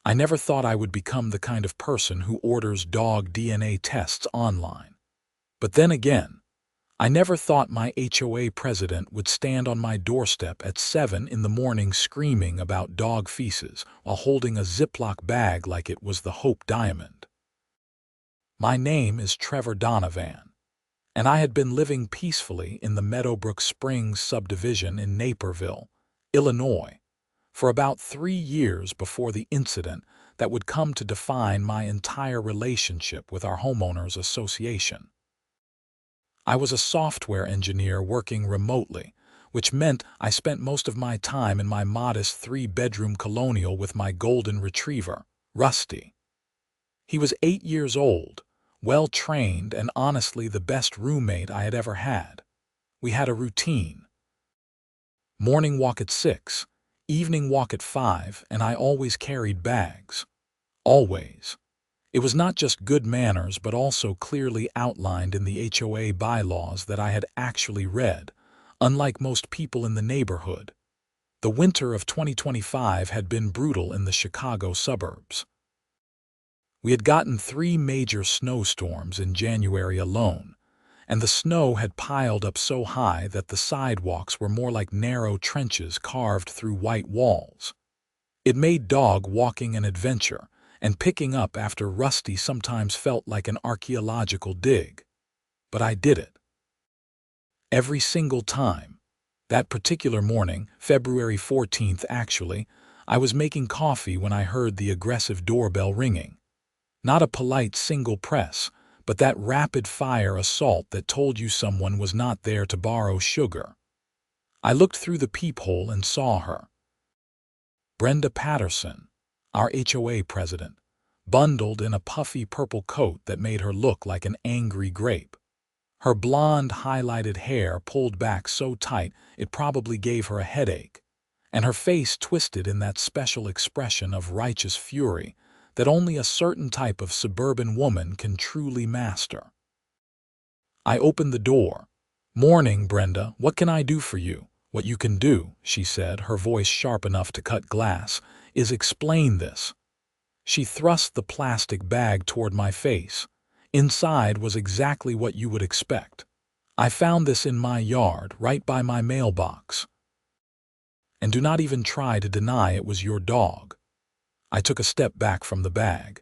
I never thought I would become the kind of person who orders dog DNA tests online. But then again, I never thought my HOA president would stand on my doorstep at 7 in the morning screaming about dog feces while holding a Ziploc bag like it was the Hope Diamond. My name is Trevor Donovan, and I had been living peacefully in the Meadowbrook Springs subdivision in Naperville, Illinois, for about 3 years before the incident that would come to define my entire relationship with our homeowners association. I was a software engineer working remotely, which meant I spent most of my time in my modest 3-bedroom colonial with my golden retriever, Rusty. He was 8 years old, well-trained, and honestly the best roommate I had ever had. We had a routine. Morning walk at 6, evening walk at 5, and I always carried bags. Always. It was not just good manners but also clearly outlined in the HOA bylaws that I had actually read, unlike most people in the neighborhood. The winter of 2025 had been brutal in the Chicago suburbs. We had gotten 3 major snowstorms in January alone, and the snow had piled up so high that the sidewalks were more like narrow trenches carved through white walls. It made dog walking an adventure, and picking up after Rusty sometimes felt like an archaeological dig. But I did it. Every single time. That particular morning, February 14th actually, I was making coffee when I heard the aggressive doorbell ringing. Not a polite single press, but that rapid-fire assault that told you someone was not there to borrow sugar. I looked through the peephole and saw her. Brenda Patterson, our HOA president, bundled in a puffy purple coat that made her look like an angry grape. Her blonde, highlighted hair pulled back so tight it probably gave her a headache, and her face twisted in that special expression of righteous fury that only a certain type of suburban woman can truly master. I opened the door. "Morning, Brenda. What can I do for you?" "What you can do," she said, her voice sharp enough to cut glass, "is explain this." She thrust the plastic bag toward my face. Inside was exactly what you would expect. "I found this in my yard, right by my mailbox. And do not even try to deny it was your dog." I took a step back from the bag.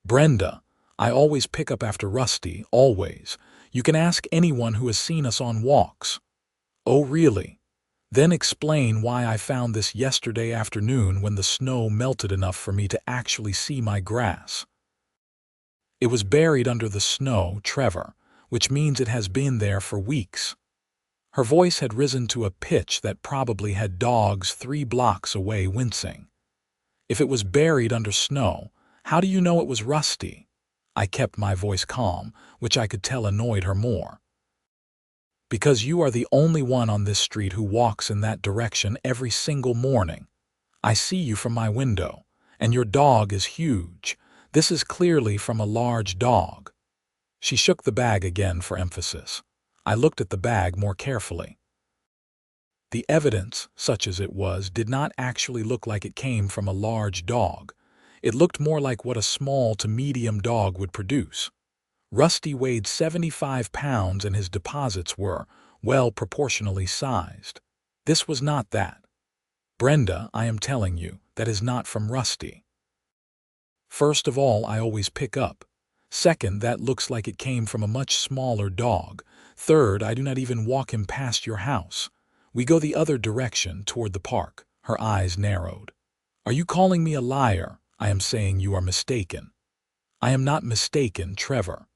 "Brenda, I always pick up after Rusty, always. You can ask anyone who has seen us on walks." "Oh, really? Then explain why I found this yesterday afternoon when the snow melted enough for me to actually see my grass." "It was buried under the snow, Trevor, which means it has been there for weeks." Her voice had risen to a pitch that probably had dogs 3 blocks away wincing. "If it was buried under snow, how do you know it was Rusty?" I kept my voice calm, which I could tell annoyed her more. "Because you are the only one on this street who walks in that direction every single morning. I see you from my window, and your dog is huge. This is clearly from a large dog." She shook the bag again for emphasis. I looked at the bag more carefully. The evidence, such as it was, did not actually look like it came from a large dog. It looked more like what a small to medium dog would produce. Rusty weighed 75 pounds and his deposits were, well, proportionally sized. This was not that. "Brenda, I am telling you, that is not from Rusty. First of all, I always pick up. Second, that looks like it came from a much smaller dog. Third, I do not even walk him past your house. We go the other direction, toward the park." Her eyes narrowed. "Are you calling me a liar?" "I am saying you are mistaken." "I am not mistaken, Trevor.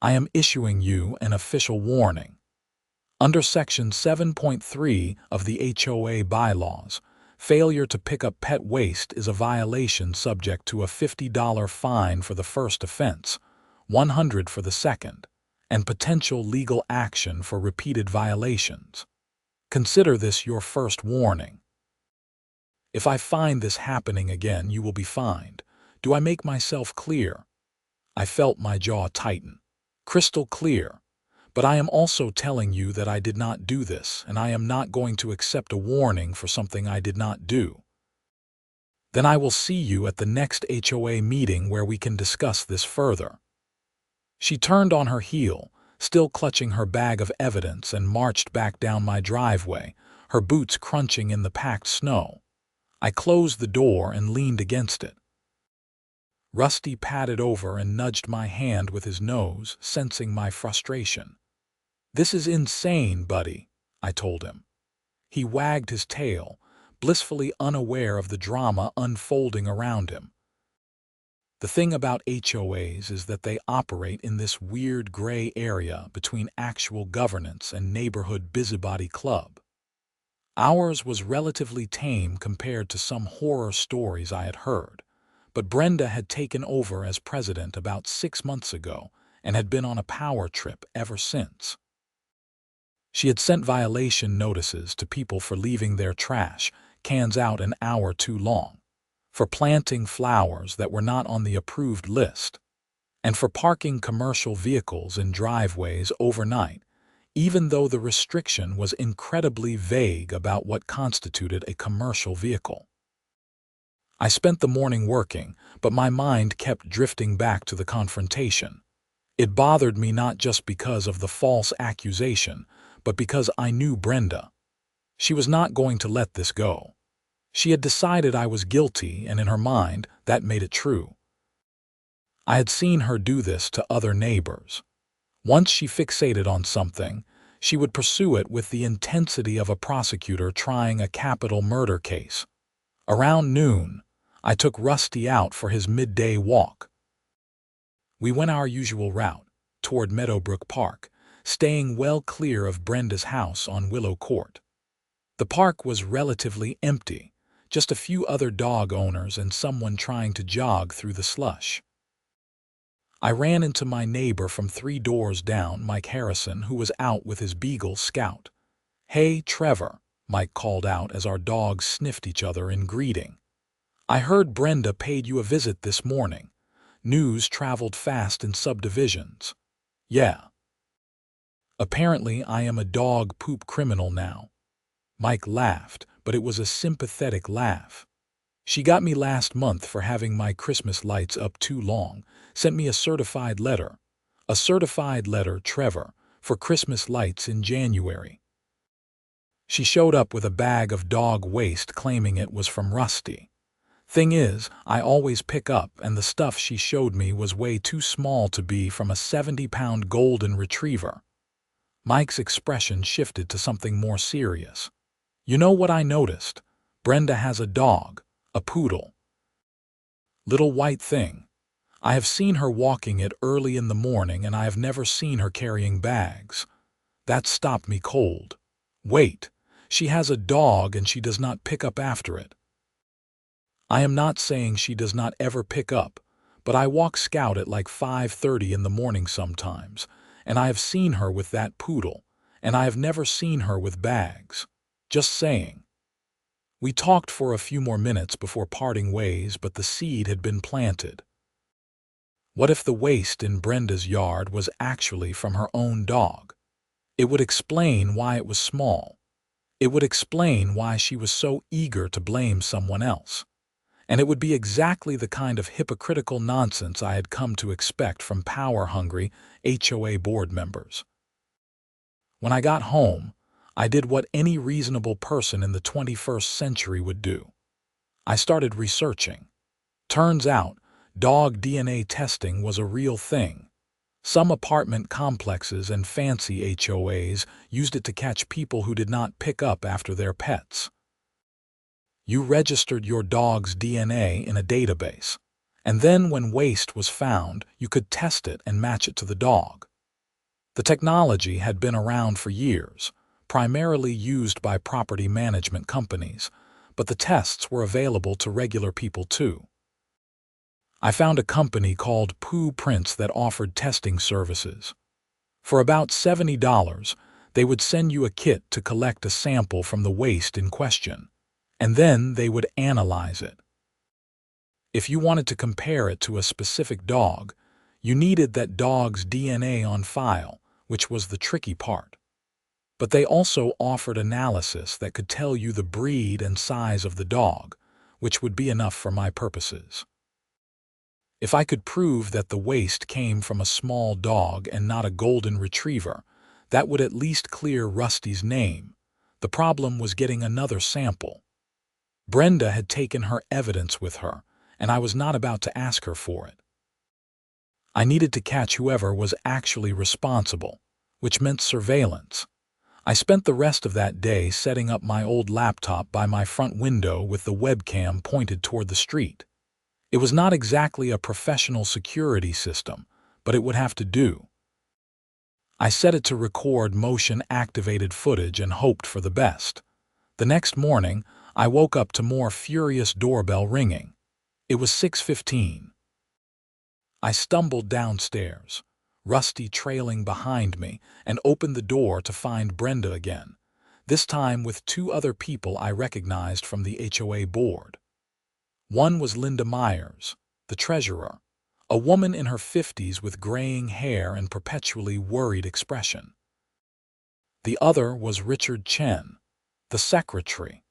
I am issuing you an official warning. Under Section 7.3 of the HOA bylaws, failure to pick up pet waste is a violation subject to a $50 fine for the first offense, $100 for the second, and potential legal action for repeated violations. Consider this your first warning. If I find this happening again, you will be fined. Do I make myself clear?" I felt my jaw tighten. Crystal clear. But I am also telling you that I did not do this, and I am not going to accept a warning for something I did not do. Then I will see you at the next HOA meeting where we can discuss this further." She turned on her heel, still clutching her bag of evidence, and marched back down my driveway, her boots crunching in the packed snow. I closed the door and leaned against it. Rusty padded over and nudged my hand with his nose, sensing my frustration. "This is insane, buddy," I told him. He wagged his tail, blissfully unaware of the drama unfolding around him. The thing about HOAs is that they operate in this weird gray area between actual governance and neighborhood busybody club. Ours was relatively tame compared to some horror stories I had heard, but Brenda had taken over as president about 6 months ago and had been on a power trip ever since. She had sent violation notices to people for leaving their trash cans out an hour too long, for planting flowers that were not on the approved list, and for parking commercial vehicles in driveways overnight, even though the restriction was incredibly vague about what constituted a commercial vehicle. I spent the morning working, but my mind kept drifting back to the confrontation. It bothered me not just because of the false accusation, but because I knew Brenda. She was not going to let this go. She had decided I was guilty, and in her mind, that made it true. I had seen her do this to other neighbors. Once she fixated on something, she would pursue it with the intensity of a prosecutor trying a capital murder case. Around noon, I took Rusty out for his midday walk. We went our usual route, toward Meadowbrook Park, staying well clear of Brenda's house on Willow Court. The park was relatively empty, just a few other dog owners and someone trying to jog through the slush. I ran into my neighbor from 3 doors down, Mike Harrison, who was out with his beagle Scout. "Hey, Trevor," Mike called out as our dogs sniffed each other in greeting. "I heard Brenda paid you a visit this morning. News traveled fast in subdivisions." "Yeah. Apparently I am a dog poop criminal now." Mike laughed, but it was a sympathetic laugh. "She got me last month for having my Christmas lights up too long, sent me a certified letter, Trevor, for Christmas lights in January. She showed up with a bag of dog waste claiming it was from Rusty. Thing is, I always pick up, and the stuff she showed me was way too small to be from a 70-pound golden retriever." Mike's expression shifted to something more serious. "You know what I noticed? Brenda has a dog, a poodle. Little white thing. I have seen her walking it early in the morning, and I have never seen her carrying bags. That stopped me cold. Wait, she has a dog and she does not pick up after it. I am not saying she does not ever pick up, but I walk Scout at like 5:30 in the morning sometimes, and I have seen her with that poodle, and I have never seen her with bags. Just saying." We talked for a few more minutes before parting ways, but the seed had been planted. What if the waste in Brenda's yard was actually from her own dog? It would explain why it was small. It would explain why she was so eager to blame someone else. And it would be exactly the kind of hypocritical nonsense I had come to expect from power-hungry HOA board members. When I got home, I did what any reasonable person in the 21st century would do. I started researching. Turns out, dog DNA testing was a real thing. Some apartment complexes and fancy HOAs used it to catch people who did not pick up after their pets. You registered your dog's DNA in a database, and then when waste was found, you could test it and match it to the dog. The technology had been around for years, primarily used by property management companies, but the tests were available to regular people too. I found a company called Poodle that offered testing services. For about $70, they would send you a kit to collect a sample from the waste in question, and then they would analyze it. If you wanted to compare it to a specific dog, you needed that dog's DNA on file, which was the tricky part. But they also offered analysis that could tell you the breed and size of the dog, which would be enough for my purposes. If I could prove that the waste came from a small dog and not a golden retriever, that would at least clear Rusty's name. The problem was getting another sample. Brenda had taken her evidence with her, and I was not about to ask her for it. I needed to catch whoever was actually responsible, which meant surveillance. I spent the rest of that day setting up my old laptop by my front window with the webcam pointed toward the street. It was not exactly a professional security system, but it would have to do. I set it to record motion-activated footage and hoped for the best. The next morning, I woke up to more furious doorbell ringing. It was 6:15. I stumbled downstairs, Rusty trailing behind me, and opened the door to find Brenda again, this time with two other people I recognized from the HOA board. One was Linda Myers, the treasurer, a woman in her 50s with graying hair and perpetually worried expression. The other was Richard Chen, the secretary,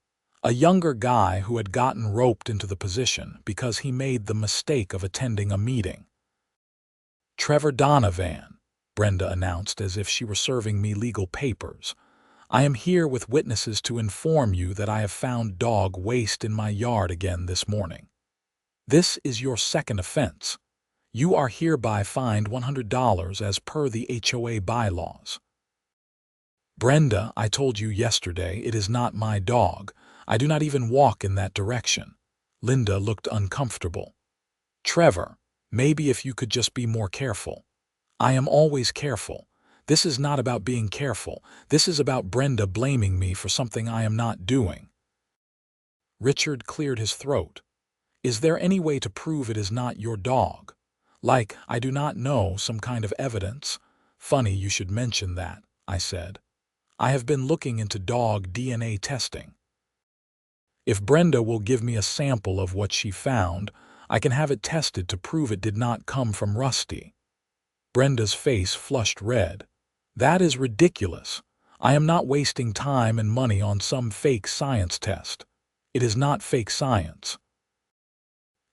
a younger guy who had gotten roped into the position because he made the mistake of attending a meeting. "Trevor Donovan," Brenda announced as if she were serving me legal papers. "I am here with witnesses to inform you that I have found dog waste in my yard again this morning. This is your second offense. You are hereby fined $100 as per the HOA bylaws." "Brenda, I told you yesterday it is not my dog. I do not even walk in that direction." Linda looked uncomfortable. "Trevor, maybe if you could just be more careful." "I am always careful. This is not about being careful. This is about Brenda blaming me for something I am not doing." Richard cleared his throat. "Is there any way to prove it is not your dog? Like, I do not know, some kind of evidence?" "Funny you should mention that," I said. "I have been looking into dog DNA testing. If Brenda will give me a sample of what she found, I can have it tested to prove it did not come from Rusty." Brenda's face flushed red. "That is ridiculous. I am not wasting time and money on some fake science test. It is not fake science.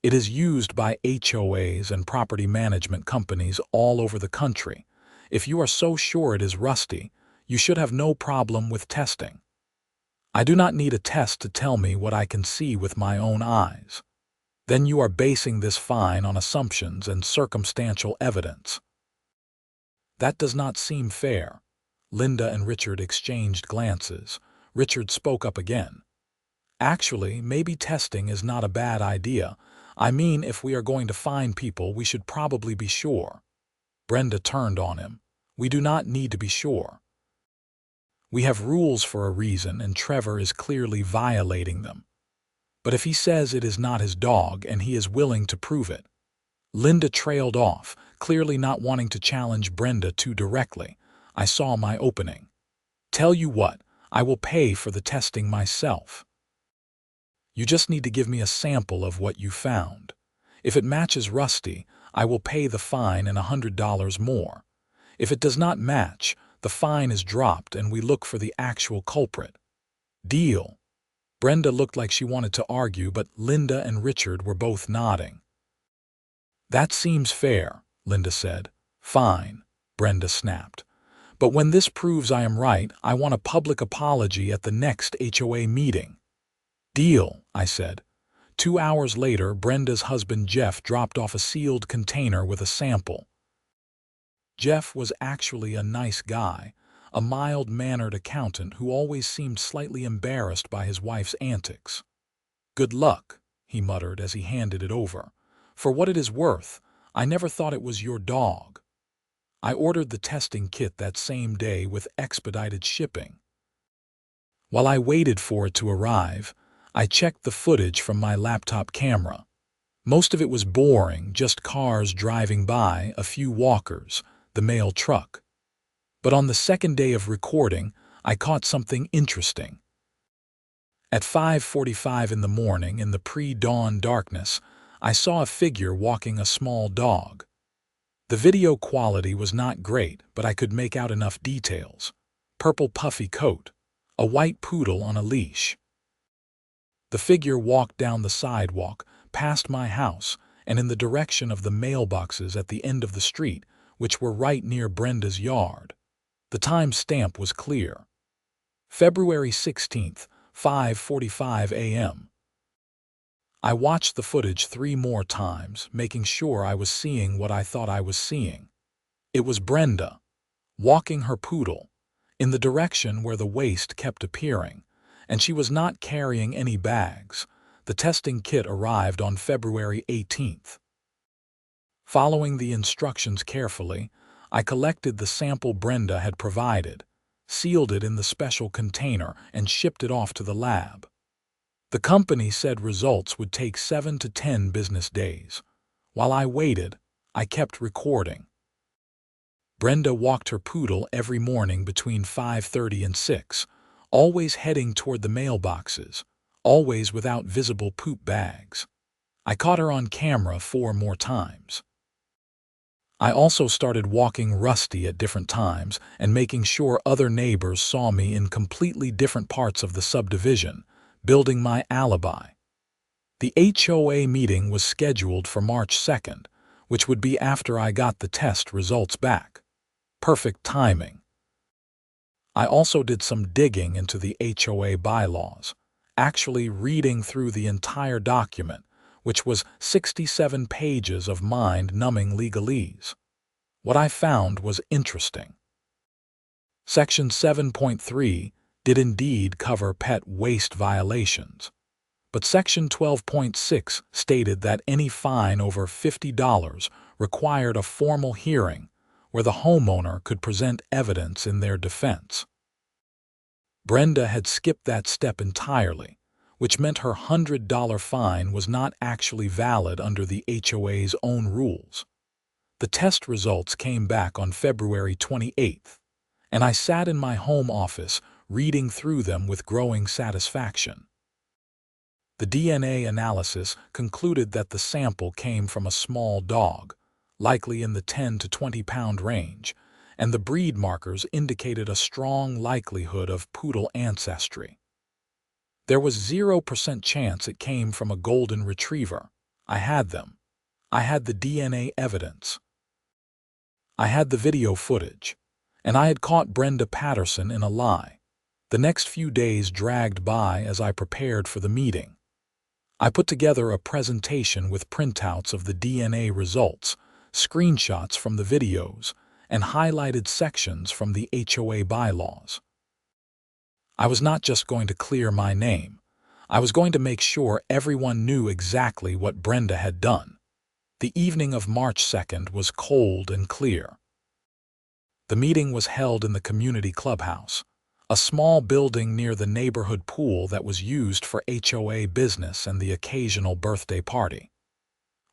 It is used by HOAs and property management companies all over the country. If you are so sure it is Rusty, you should have no problem with testing. I do not need a test to tell me what I can see with my own eyes. Then you are basing this fine on assumptions and circumstantial evidence." "That does not seem fair." Linda and Richard exchanged glances. Richard spoke up again. "Actually, maybe testing is not a bad idea. I mean, if we are going to fine people, we should probably be sure." Brenda turned on him. "We do not need to be sure. We have rules for a reason, and Trevor is clearly violating them. But if he says it is not his dog and he is willing to prove it." Linda trailed off, clearly not wanting to challenge Brenda too directly. I saw my opening. "Tell you what, I will pay for the testing myself. You just need to give me a sample of what you found. If it matches Rusty, I will pay the fine and $100 more. If it does not match, the fine is dropped and we look for the actual culprit. Deal?" Brenda looked like she wanted to argue, but Linda and Richard were both nodding. "That seems fair," Linda said. "Fine," Brenda snapped. "But when this proves I am right, I want a public apology at the next HOA meeting." "Deal," I said. 2 hours later, Brenda's husband Jeff dropped off a sealed container with a sample. Jeff was actually a nice guy, a mild-mannered accountant who always seemed slightly embarrassed by his wife's antics. "Good luck," he muttered as he handed it over. "For what it is worth, I never thought it was your dog." I ordered the testing kit that same day with expedited shipping. While I waited for it to arrive, I checked the footage from my laptop camera. Most of it was boring, just cars driving by, a few walkers, the mail truck. But on the second day of recording, I caught something interesting. At 5:45 in the morning, in the pre-dawn darkness, I saw a figure walking a small dog. The video quality was not great, but I could make out enough details. Purple puffy coat, a white poodle on a leash. The figure walked down the sidewalk, past my house, and in the direction of the mailboxes at the end of the street, which were right near Brenda's yard. The time stamp was clear. February 16th, 5:45 a.m. I watched the footage 3 more times, making sure I was seeing what I thought I was seeing. It was Brenda, walking her poodle, in the direction where the waste kept appearing, and she was not carrying any bags. The testing kit arrived on February 18th. Following the instructions carefully, I collected the sample Brenda had provided, sealed it in the special container, and shipped it off to the lab. The company said results would take 7 to 10 business days. While I waited, I kept recording. Brenda walked her poodle every morning between 5:30 and 6, always heading toward the mailboxes, always without visible poop bags. I caught her on camera 4 more times. I also started walking Rusty at different times and making sure other neighbors saw me in completely different parts of the subdivision, building my alibi. The HOA meeting was scheduled for March 2nd, which would be after I got the test results back. Perfect timing. I also did some digging into the HOA bylaws, actually reading through the entire document, which was 67 pages of mind-numbing legalese. What I found was interesting. Section 7.3 did indeed cover pet waste violations, but Section 12.6 stated that any fine over $50 required a formal hearing where the homeowner could present evidence in their defense. Brenda had skipped that step entirely, which meant her $100 fine was not actually valid under the HOA's own rules. The test results came back on February 28th, and I sat in my home office reading through them with growing satisfaction. The DNA analysis concluded that the sample came from a small dog, likely in the 10 to 20-pound range, and the breed markers indicated a strong likelihood of poodle ancestry. There was 0% chance it came from a golden retriever. I had them. I had the DNA evidence. I had the video footage, and I had caught Brenda Patterson in a lie. The next few days dragged by as I prepared for the meeting. I put together a presentation with printouts of the DNA results, screenshots from the videos, and highlighted sections from the HOA bylaws. I was not just going to clear my name. I was going to make sure everyone knew exactly what Brenda had done. The evening of March 2nd was cold and clear. The meeting was held in the community clubhouse, a small building near the neighborhood pool that was used for HOA business and the occasional birthday party.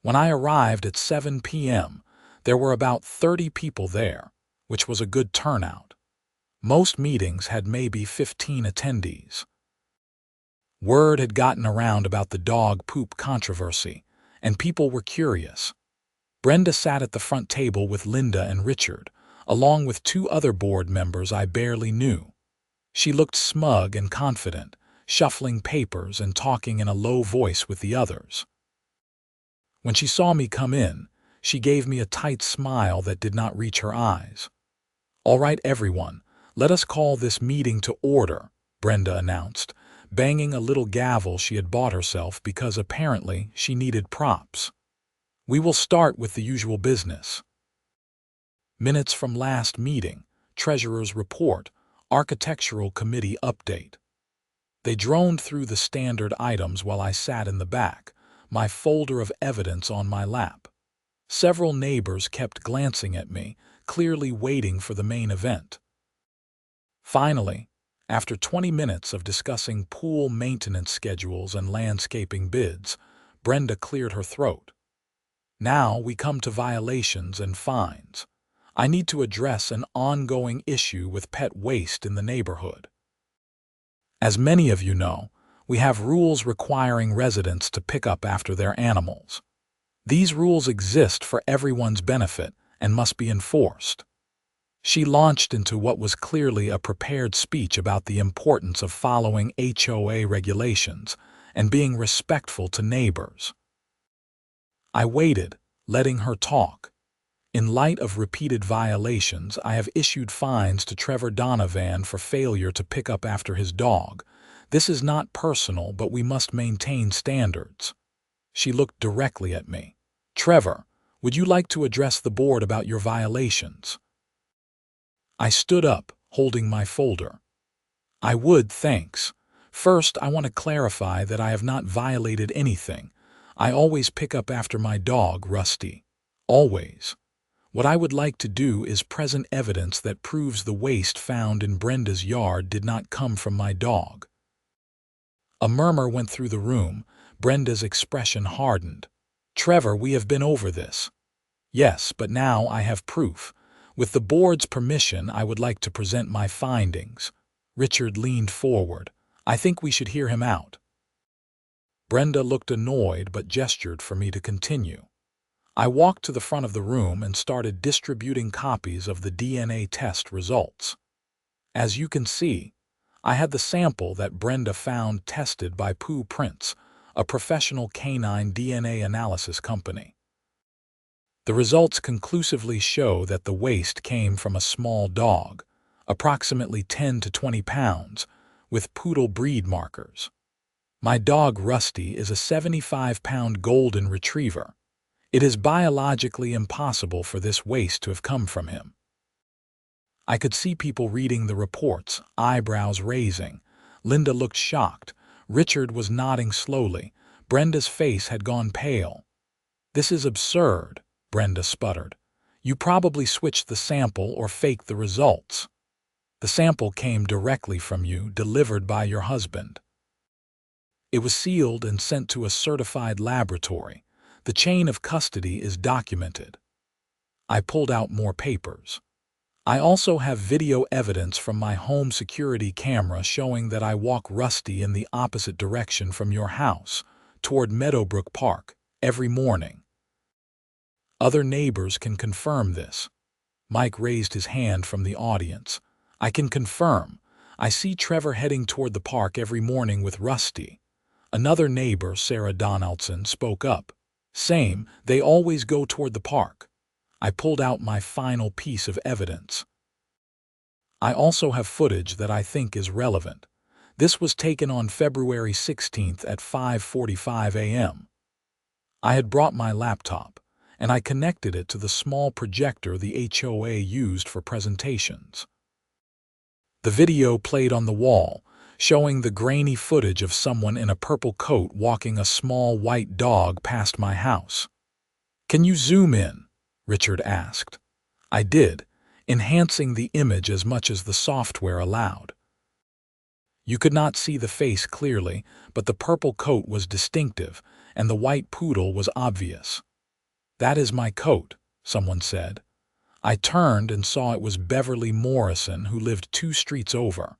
When I arrived at 7 p.m., there were about 30 people there, which was a good turnout. Most meetings had maybe 15 attendees. Word had gotten around about the dog poop controversy, and people were curious. Brenda sat at the front table with Linda and Richard, along with 2 other board members I barely knew. She looked smug and confident, shuffling papers and talking in a low voice with the others. When she saw me come in, she gave me a tight smile that did not reach her eyes. "All right, everyone, let us call this meeting to order," Brenda announced, banging a little gavel she had bought herself because apparently she needed props. "We will start with the usual business. Minutes from last meeting, treasurer's report, architectural committee update." They droned through the standard items while I sat in the back, my folder of evidence on my lap. Several neighbors kept glancing at me, clearly waiting for the main event. Finally, after 20 minutes of discussing pool maintenance schedules and landscaping bids, Brenda cleared her throat. "Now we come to violations and fines. I need to address an ongoing issue with pet waste in the neighborhood. As many of you know, we have rules requiring residents to pick up after their animals. These rules exist for everyone's benefit and must be enforced." She launched into what was clearly a prepared speech about the importance of following HOA regulations and being respectful to neighbors. I waited, letting her talk. In light of repeated violations, I have issued fines to Trevor Donovan for failure to pick up after his dog. This is not personal, but we must maintain standards. She looked directly at me. Trevor, would you like to address the board about your violations? I stood up, holding my folder. I would, thanks. First, I want to clarify that I have not violated anything. I always pick up after my dog, Rusty. Always. What I would like to do is present evidence that proves the waste found in Brenda's yard did not come from my dog. A murmur went through the room. Brenda's expression hardened. Trevor, we have been over this. Yes, but now I have proof. With the board's permission, I would like to present my findings. Richard leaned forward. I think we should hear him out. Brenda looked annoyed but gestured for me to continue. I walked to the front of the room and started distributing copies of the DNA test results. As you can see, I had the sample that Brenda found tested by Pooh Prints, a professional canine DNA analysis company. The results conclusively show that the waste came from a small dog, approximately 10 to 20 pounds, with Poodle breed markers. My dog Rusty is a 75-pound golden retriever. It is biologically impossible for this waste to have come from him. I could see people reading the reports, eyebrows raising. Linda looked shocked. Richard was nodding slowly. Brenda's face had gone pale. This is absurd, Brenda sputtered. You probably switched the sample or faked the results. The sample came directly from you, delivered by your husband. It was sealed and sent to a certified laboratory. The chain of custody is documented. I pulled out more papers. I also have video evidence from my home security camera showing that I walk Rusty in the opposite direction from your house, toward Meadowbrook Park, every morning. Other neighbors can confirm this. Mike raised his hand from the audience. I can confirm. I see Trevor heading toward the park every morning with Rusty. Another neighbor, Sarah Donaldson, spoke up. Same, they always go toward the park. I pulled out my final piece of evidence. I also have footage that I think is relevant. This was taken on February 16th at 5:45 a.m. I had brought my laptop, and I connected it to the small projector the HOA used for presentations. The video played on the wall, showing the grainy footage of someone in a purple coat walking a small white dog past my house. Can you zoom in? Richard asked. I did, enhancing the image as much as the software allowed. You could not see the face clearly, but the purple coat was distinctive, and the white poodle was obvious. That is my coat, someone said. I turned and saw it was Beverly Morrison, who lived 2 streets over.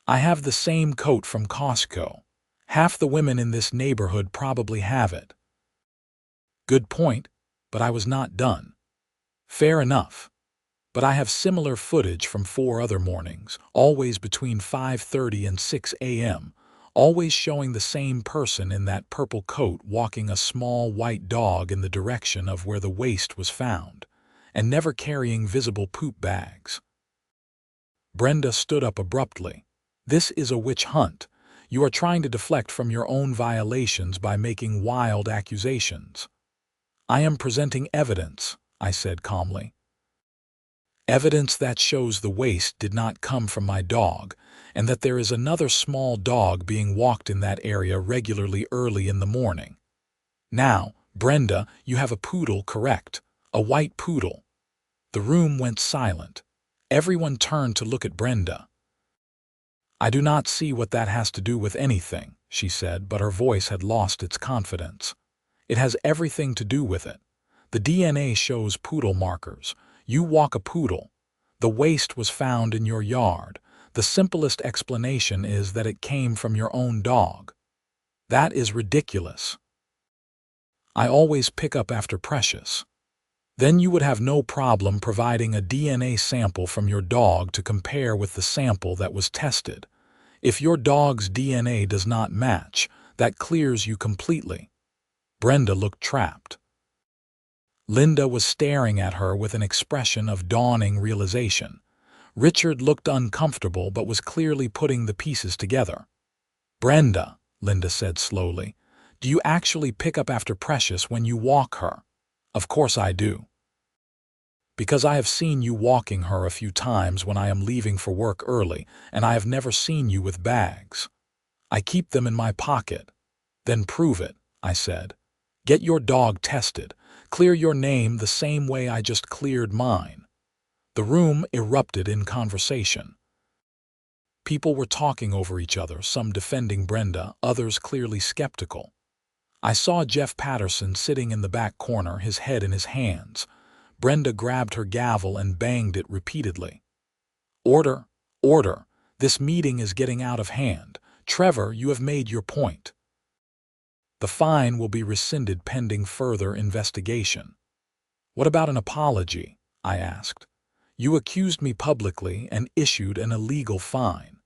I have the same coat from Costco. Half the women in this neighborhood probably have it. Good point, but I was not done. Fair enough. But I have similar footage from 4 other mornings, always between 5:30 and 6 a.m., always showing the same person in that purple coat walking a small white dog in the direction of where the waste was found, and never carrying visible poop bags. Brenda stood up abruptly. This is a witch hunt. You are trying to deflect from your own violations by making wild accusations. I am presenting evidence, I said calmly. Evidence that shows the waste did not come from my dog, and that there is another small dog being walked in that area regularly early in the morning. Now, Brenda, you have a poodle, correct? A white poodle. The room went silent. Everyone turned to look at Brenda. I do not see what that has to do with anything, she said, but her voice had lost its confidence. It has everything to do with it. The DNA shows poodle markers. You walk a poodle. The waste was found in your yard. The simplest explanation is that it came from your own dog. That is ridiculous. I always pick up after Precious. Then you would have no problem providing a DNA sample from your dog to compare with the sample that was tested. If your dog's DNA does not match, That clears you completely." Brenda looked trapped. Linda was staring at her with an expression of dawning realization. Richard looked uncomfortable but was clearly putting the pieces together. "Brenda," Linda said slowly, "do you actually pick up after Precious when you walk her?" "Of course I do. Because I have seen you walking her a few times when I am leaving for work early, and I have never seen you with bags. I keep them in my pocket." "Then prove it," I said. "Get your dog tested. Clear your name the same way I just cleared mine." The room erupted in conversation. People were talking over each other, some defending Brenda, others clearly skeptical. I saw Jeff Patterson sitting in the back corner, his head in his hands. Brenda grabbed her gavel and banged it repeatedly. "Order! Order! This meeting is getting out of hand. Trevor, you have made your point. The fine will be rescinded pending further investigation." "What about an apology?" I asked. "You accused me publicly and issued an illegal fine.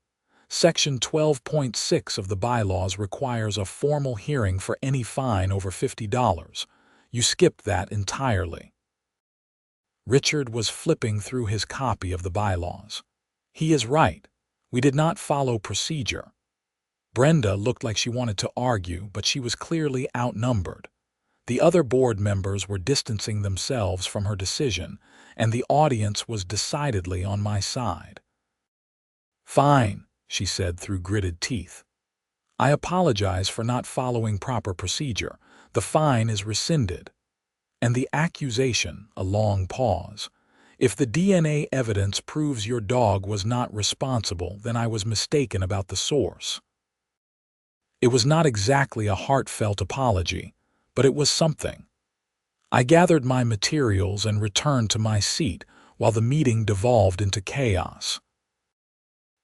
Section 12.6 of the bylaws requires a formal hearing for any fine over $50. You skipped that entirely." Richard was flipping through his copy of the bylaws. "He is right. We did not follow procedure." Brenda looked like she wanted to argue, but she was clearly outnumbered. The other board members were distancing themselves from her decision, and the audience was decidedly on my side. "Fine," she said through gritted teeth. "I apologize for not following proper procedure. The fine is rescinded." And the accusation, a long pause. "If the DNA evidence proves your dog was not responsible, then I was mistaken about the source." It was not exactly a heartfelt apology, but it was something. I gathered my materials and returned to my seat while the meeting devolved into chaos.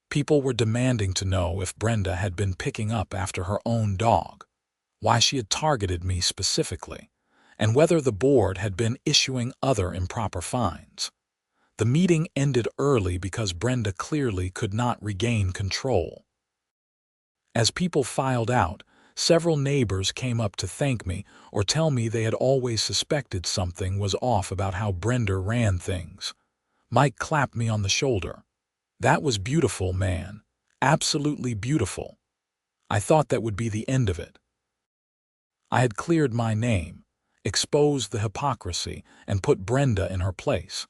People were demanding to know if Brenda had been picking up after her own dog, why she had targeted me specifically, and whether the board had been issuing other improper fines. The meeting ended early because Brenda clearly could not regain control. As people filed out, several neighbors came up to thank me or tell me they had always suspected something was off about how Brenda ran things. Mike clapped me on the shoulder. "That was beautiful, man. Absolutely beautiful." I thought that would be the end of it. I had cleared my name, exposed the hypocrisy, and put Brenda in her place.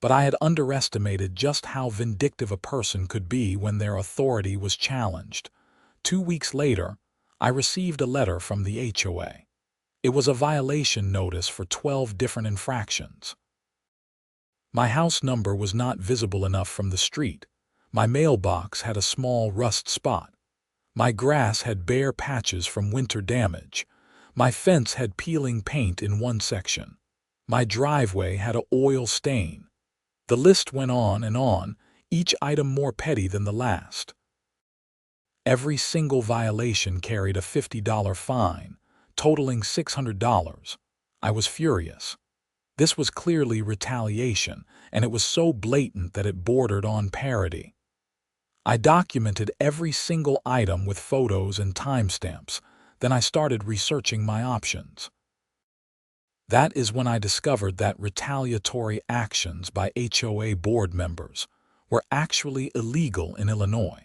But I had underestimated just how vindictive a person could be when their authority was challenged. 2 weeks later, I received a letter from the HOA. It was a violation notice for 12 different infractions. My house number was not visible enough from the street. My mailbox had a small rust spot. My grass had bare patches from winter damage. My fence had peeling paint in one section. My driveway had an oil stain. The list went on, each item more petty than the last. Every single violation carried a $50 fine, totaling $600. I was furious. This was clearly retaliation, and it was so blatant that it bordered on parody. I documented every single item with photos and timestamps. Then I started researching my options. That is when I discovered that retaliatory actions by HOA board members were actually illegal in Illinois.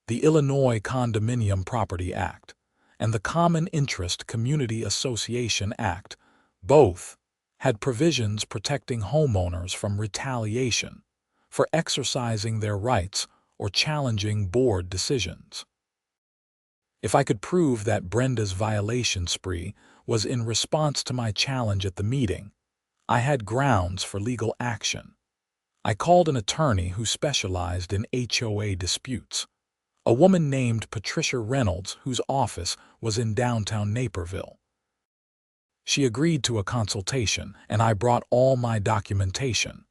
The Illinois Condominium Property Act and the Common Interest Community Association Act, both, had provisions protecting homeowners from retaliation for exercising their rights or challenging board decisions. If I could prove that Brenda's violation spree was in response to my challenge at the meeting, I had grounds for legal action. I called an attorney who specialized in HOA disputes, a woman named Patricia Reynolds, whose office was in downtown Naperville. She agreed to a consultation, and I brought all my documentation.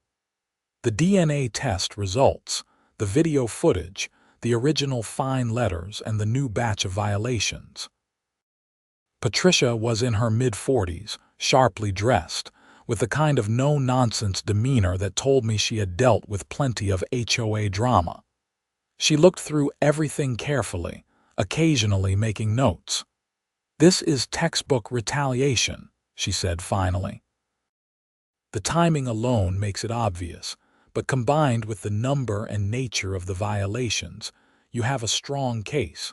The DNA test results, the video footage, the original fine letters, and the new batch of violations. Patricia was in her mid-40s, sharply dressed, with the kind of no-nonsense demeanor that told me she had dealt with plenty of HOA drama. She looked through everything carefully, occasionally making notes. "This is textbook retaliation," she said finally. The timing alone makes it obvious, but combined with the number and nature of the violations, you have a strong case.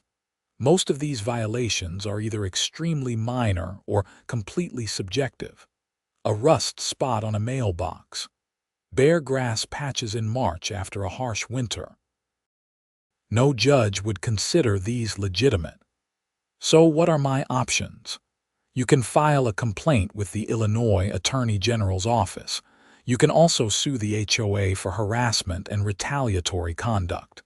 Most of these violations are either extremely minor or completely subjective. A rust spot on a mailbox, bare grass patches in March after a harsh winter. No judge would consider these legitimate. So what are my options? You can file a complaint with the Illinois Attorney General's office. You can also sue the HOA for harassment and retaliatory conduct.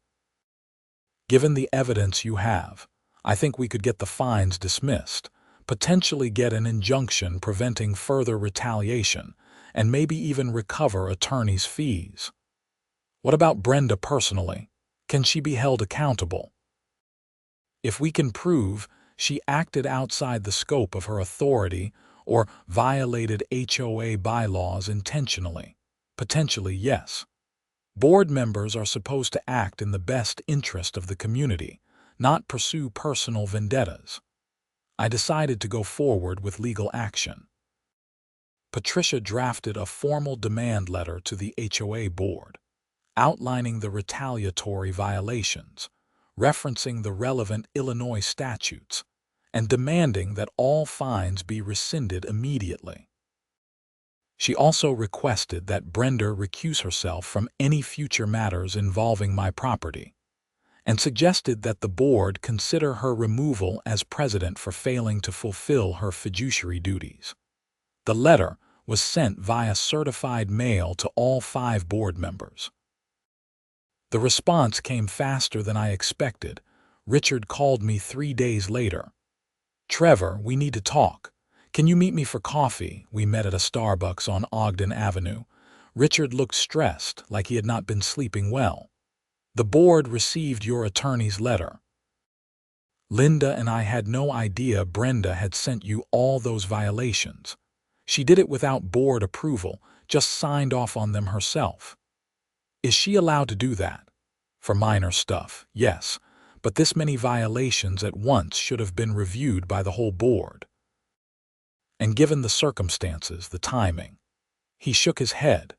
Given the evidence you have, I think we could get the fines dismissed, potentially get an injunction preventing further retaliation, and maybe even recover attorney's fees. What about Brenda personally? Can she be held accountable? If we can prove she acted outside the scope of her authority or violated HOA bylaws intentionally, potentially yes. Board members are supposed to act in the best interest of the community, not pursue personal vendettas. I decided to go forward with legal action. Patricia drafted a formal demand letter to the HOA board, outlining the retaliatory violations, referencing the relevant Illinois statutes, and demanding that all fines be rescinded immediately. She also requested that Brenda recuse herself from any future matters involving my property, and suggested that the board consider her removal as president for failing to fulfill her fiduciary duties. The letter was sent via certified mail to all 5 board members. The response came faster than I expected. Richard called me 3 days later. "Trevor, we need to talk. Can you meet me for coffee?" We met at a Starbucks on Ogden Avenue. Richard looked stressed, like he had not been sleeping well. "The board received your attorney's letter. Linda and I had no idea Brenda had sent you all those violations. She did it without board approval, just signed off on them herself." "Is she allowed to do that?" "For minor stuff, yes, but this many violations at once should have been reviewed by the whole board. And given the circumstances, the timing." He shook his head.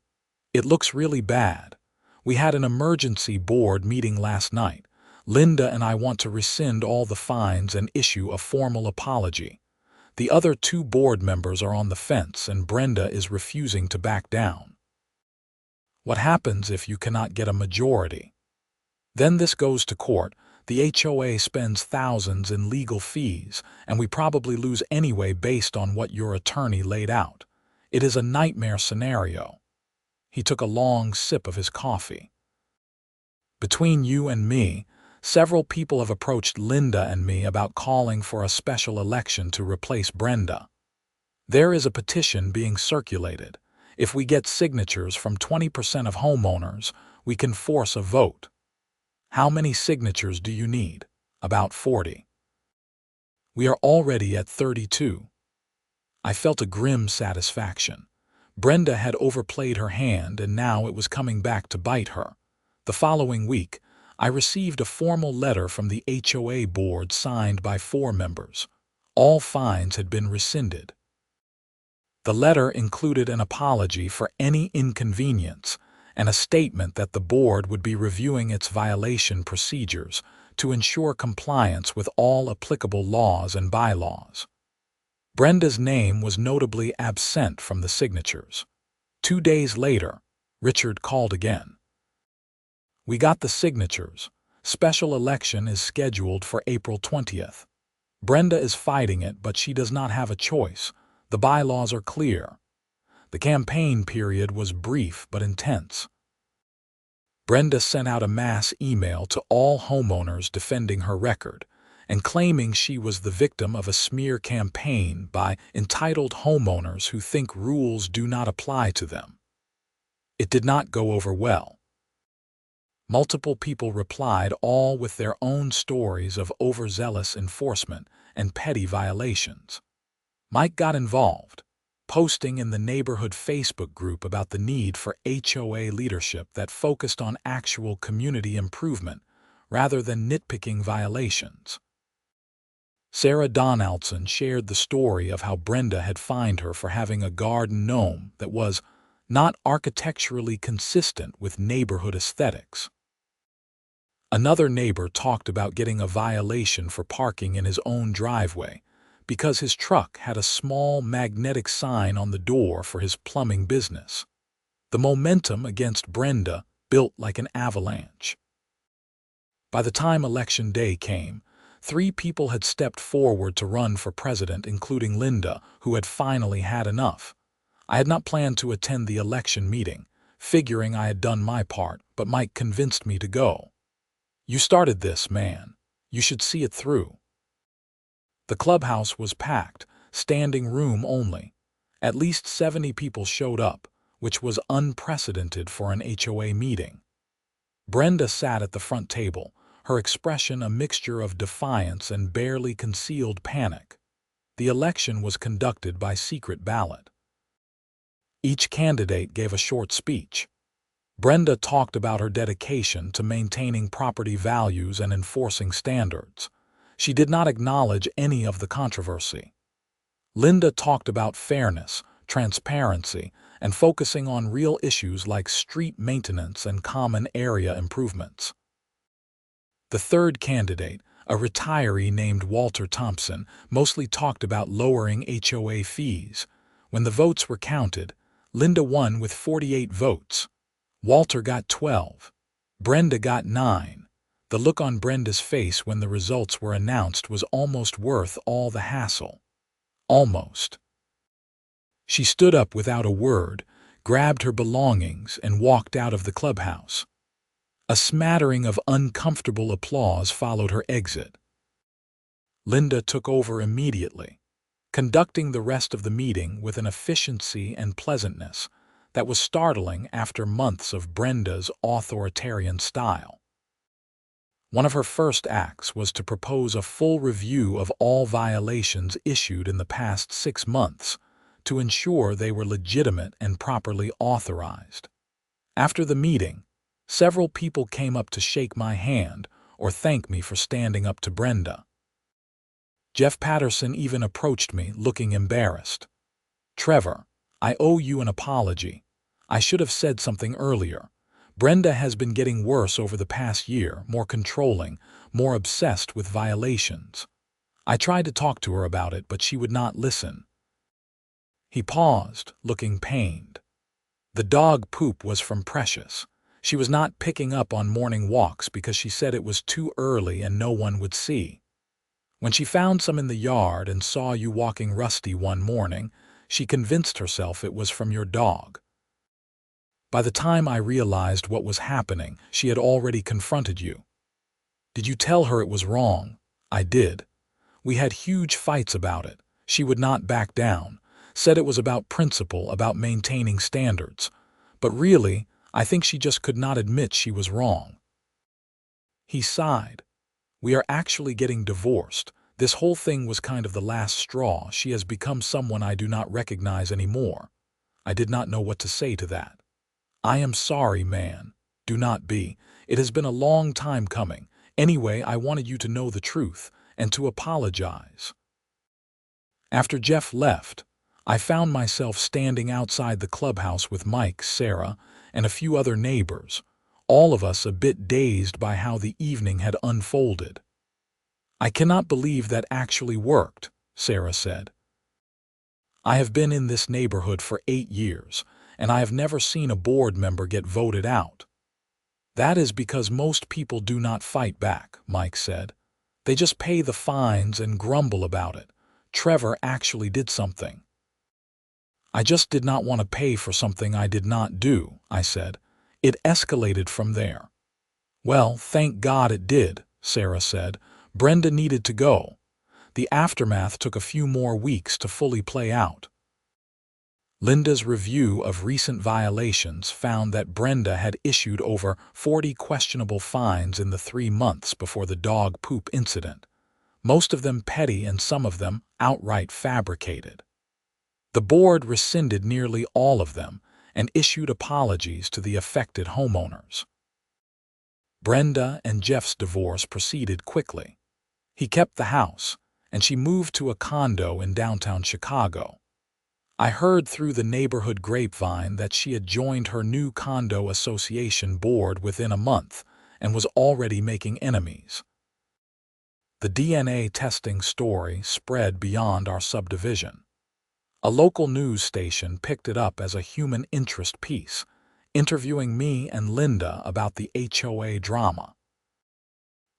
"It looks really bad. We had an emergency board meeting last night. Linda and I want to rescind all the fines and issue a formal apology. The other 2 board members are on the fence and Brenda is refusing to back down." "What happens if you cannot get a majority?" "Then this goes to court. The HOA spends thousands in legal fees, and we probably lose anyway based on what your attorney laid out. It is a nightmare scenario." He took a long sip of his coffee. "Between you and me, several people have approached Linda and me about calling for a special election to replace Brenda. There is a petition being circulated. If we get signatures from 20% of homeowners, we can force a vote." "How many signatures do you need?" "About 40. We are already at 32. I felt a grim satisfaction. Brenda had overplayed her hand and now it was coming back to bite her. The following week, I received a formal letter from the HOA board signed by 4 members. All fines had been rescinded. The letter included an apology for any inconvenience and a statement that the board would be reviewing its violation procedures to ensure compliance with all applicable laws and bylaws. Brenda's name was notably absent from the signatures. 2 days later, Richard called again. "We got the signatures. Special election is scheduled for April 20th. Brenda is fighting it, but she does not have a choice. The bylaws are clear." The campaign period was brief but intense. Brenda sent out a mass email to all homeowners defending her record and claiming she was the victim of a smear campaign by entitled homeowners who think rules do not apply to them. It did not go over well. Multiple people replied, all with their own stories of overzealous enforcement and petty violations. Mike got involved, posting in the neighborhood Facebook group about the need for HOA leadership that focused on actual community improvement rather than nitpicking violations. Trevor Donovan shared the story of how Brenda had fined her for having a garden gnome that was not architecturally consistent with neighborhood aesthetics. Another neighbor talked about getting a violation for parking in his own driveway because his truck had a small magnetic sign on the door for his plumbing business. The momentum against Brenda built like an avalanche. By the time Election Day came, 3 people had stepped forward to run for president, including Linda, who had finally had enough. I had not planned to attend the election meeting, figuring I had done my part, but Mike convinced me to go. "You started this, man. You should see it through." The clubhouse was packed, standing room only. At least 70 people showed up, which was unprecedented for an HOA meeting. Brenda sat at the front table, her expression a mixture of defiance and barely concealed panic. The election was conducted by secret ballot. Each candidate gave a short speech. Brenda talked about her dedication to maintaining property values and enforcing standards. She did not acknowledge any of the controversy. Linda talked about fairness, transparency, and focusing on real issues like street maintenance and common area improvements. The third candidate, a retiree named Walter Thompson, mostly talked about lowering HOA fees. When the votes were counted, Linda won with 48 votes. Walter got 12. Brenda got 9. The look on Brenda's face when the results were announced was almost worth all the hassle. Almost. She stood up without a word, grabbed her belongings, and walked out of the clubhouse. A smattering of uncomfortable applause followed her exit. Linda took over immediately, conducting the rest of the meeting with an efficiency and pleasantness that was startling after months of Brenda's authoritarian style. One of her first acts was to propose a full review of all violations issued in the past 6 months to ensure they were legitimate and properly authorized. After the meeting, several people came up to shake my hand or thank me for standing up to Brenda. Jeff Patterson even approached me, looking embarrassed. "Trevor, I owe you an apology. I should have said something earlier. Brenda has been getting worse over the past year, more controlling, more obsessed with violations. I tried to talk to her about it, but she would not listen." He paused, looking pained. The dog poop was from Precious. She was not picking up on morning walks because she said it was too early and no one would see. When she found some in the yard and saw you walking Rusty one morning, she convinced herself it was from your dog. By the time I realized what was happening, she had already confronted you. "Did you tell her it was wrong?" "I did. We had huge fights about it. She would not back down, said it was about principle, about maintaining standards. But really, I think she just could not admit she was wrong." He sighed. "We are actually getting divorced. This whole thing was kind of the last straw. She has become someone I do not recognize anymore." I did not know what to say to that. "I am sorry, man. Do not be. It has been a long time coming. Anyway, I wanted you to know the truth and to apologize." After Jeff left, I found myself standing outside the clubhouse with Mike, Sarah, and a few other neighbors, all of us a bit dazed by how the evening had unfolded. "I cannot believe that actually worked," Sarah said. "I have been in this neighborhood for 8 years, and I have never seen a board member get voted out." "That is because most people do not fight back," Mike said. "They just pay the fines and grumble about it. Trevor actually did something." "I just did not want to pay for something I did not do," I said. "It escalated from there." "Well, thank God it did," Sarah said. "Brenda needed to go. The aftermath took a few more weeks to fully play out." Linda's review of recent violations found that Brenda had issued over 40 questionable fines in the 3 months before the dog poop incident, most of them petty and some of them outright fabricated. The board rescinded nearly all of them and issued apologies to the affected homeowners. Brenda and Jeff's divorce proceeded quickly. He kept the house, and she moved to a condo in downtown Chicago. I heard through the neighborhood grapevine that she had joined her new condo association board within a month and was already making enemies. The DNA testing story spread beyond our subdivision. A local news station picked it up as a human interest piece, interviewing me and Linda about the HOA drama.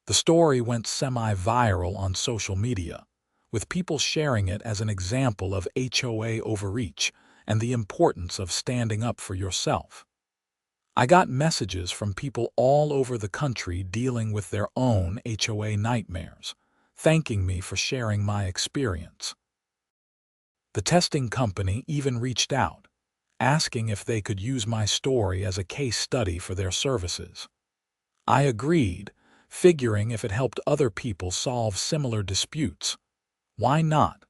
The story went semi-viral on social media, with people sharing it as an example of HOA overreach and the importance of standing up for yourself. I got messages from people all over the country dealing with their own HOA nightmares, thanking me for sharing my experience. The testing company even reached out, asking if they could use my story as a case study for their services. I agreed, figuring if it helped other people solve similar disputes, why not?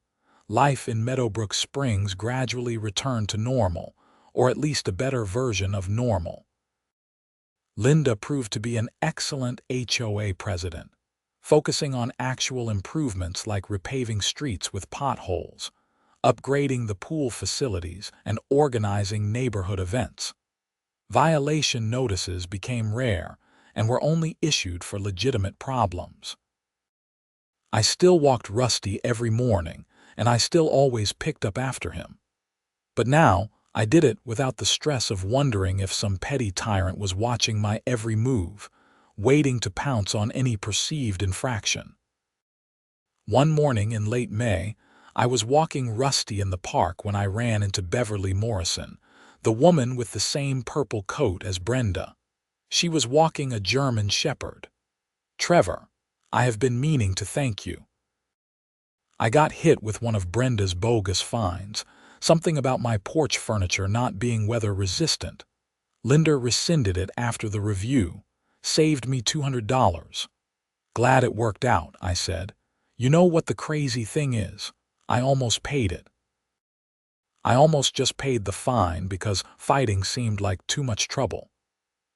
Life in Meadowbrook Springs gradually returned to normal, or at least a better version of normal. Linda proved to be an excellent HOA president, focusing on actual improvements like repaving streets with potholes, upgrading the pool facilities, and organizing neighborhood events. Violation notices became rare and were only issued for legitimate problems. I still walked Rusty every morning, and I still always picked up after him. But now, I did it without the stress of wondering if some petty tyrant was watching my every move, waiting to pounce on any perceived infraction. One morning in late May, I was walking Rusty in the park when I ran into Beverly Morrison, the woman with the same purple coat as Brenda. She was walking a German Shepherd. "Trevor, I have been meaning to thank you." I got hit with one of Brenda's bogus fines, something about my porch furniture not being weather-resistant. Linda rescinded it after the review, saved me $200. "Glad it worked out," I said. "You know what the crazy thing is? I almost paid it. I almost just paid the fine because fighting seemed like too much trouble."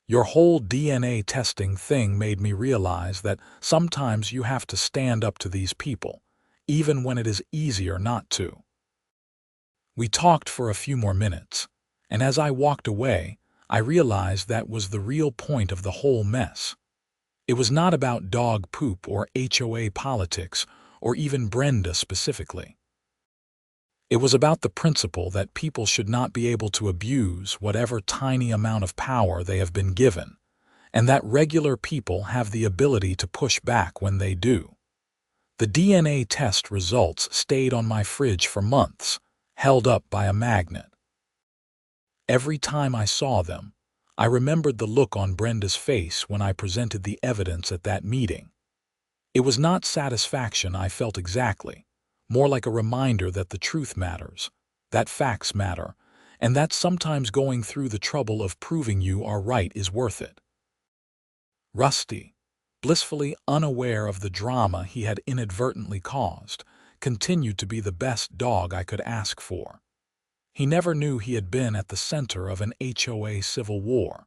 Your whole DNA testing thing made me realize that sometimes you have to stand up to these people, even when it is easier not to. We talked for a few more minutes, and as I walked away, I realized that was the real point of the whole mess. It was not about dog poop or HOA politics, or even Brenda specifically. It was about the principle that people should not be able to abuse whatever tiny amount of power they have been given, and that regular people have the ability to push back when they do. The DNA test results stayed on my fridge for months, held up by a magnet. Every time I saw them, I remembered the look on Brenda's face when I presented the evidence at that meeting. It was not satisfaction I felt exactly, more like a reminder that the truth matters, that facts matter, and that sometimes going through the trouble of proving you are right is worth it. Rusty, blissfully unaware of the drama he had inadvertently caused, continued to be the best dog I could ask for. He never knew he had been at the center of an HOA civil war.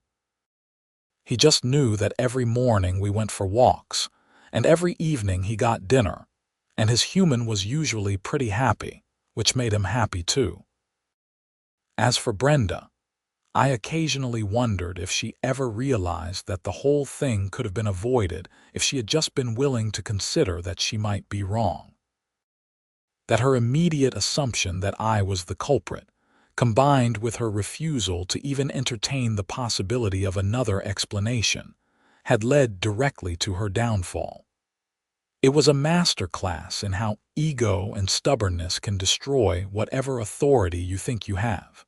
He just knew that every morning we went for walks, and every evening he got dinner, and his human was usually pretty happy, which made him happy too. As for Brenda, I occasionally wondered if she ever realized that the whole thing could have been avoided if she had just been willing to consider that she might be wrong. That her immediate assumption that I was the culprit, combined with her refusal to even entertain the possibility of another explanation, had led directly to her downfall. It was a masterclass in how ego and stubbornness can destroy whatever authority you think you have.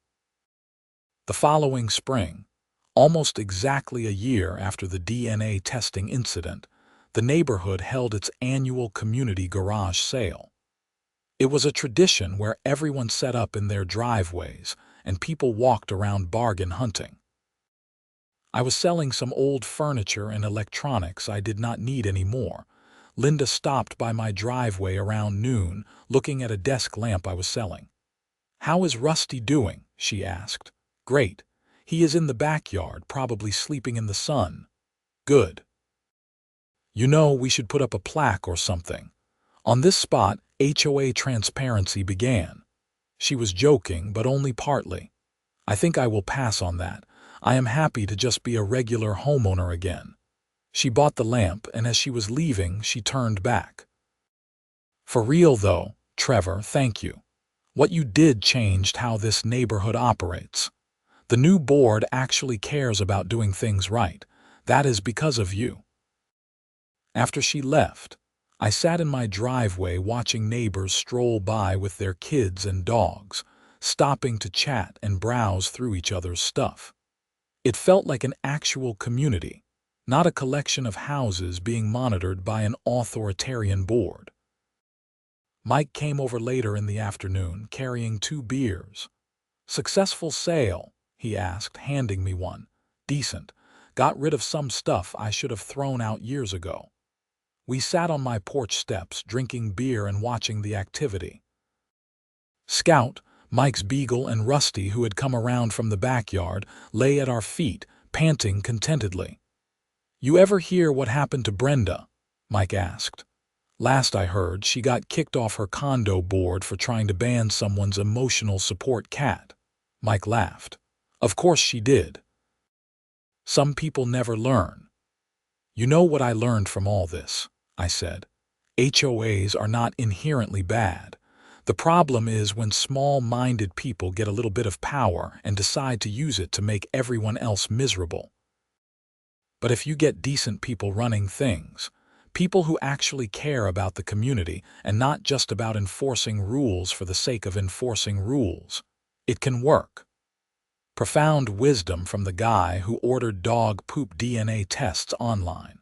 The following spring, almost exactly a year after the DNA testing incident, the neighborhood held its annual community garage sale. It was a tradition where everyone set up in their driveways and people walked around bargain hunting. I was selling some old furniture and electronics I did not need anymore. Linda stopped by my driveway around noon, looking at a desk lamp I was selling. "How is Rusty doing?" she asked. "Great. He is in the backyard, probably sleeping in the sun." "Good. You know, we should put up a plaque or something. On this spot, HOA transparency began. She was joking, but only partly. I think I will pass on that. I am happy to just be a regular homeowner again. She bought the lamp, and as she was leaving, she turned back. For real though, Trevor, thank you. What you did changed how this neighborhood operates. The new board actually cares about doing things right. That is because of you. After she left, I sat in my driveway watching neighbors stroll by with their kids and dogs, stopping to chat and browse through each other's stuff. It felt like an actual community, not a collection of houses being monitored by an authoritarian board. Mike came over later in the afternoon carrying 2 beers. "Successful sale?" he asked, handing me one. "Decent. Got rid of some stuff I should have thrown out years ago." We sat on my porch steps, drinking beer and watching the activity. Scout, Mike's beagle, and Rusty, who had come around from the backyard, lay at our feet, panting contentedly. "You ever hear what happened to Brenda?" Mike asked. "Last I heard, she got kicked off her condo board for trying to ban someone's emotional support cat." Mike laughed. "Of course she did. Some people never learn." "You know what I learned from all this," I said. "HOAs are not inherently bad. The problem is when small-minded people get a little bit of power and decide to use it to make everyone else miserable. But if you get decent people running things, people who actually care about the community and not just about enforcing rules for the sake of enforcing rules, it can work." Profound wisdom from the guy who ordered dog poop DNA tests online.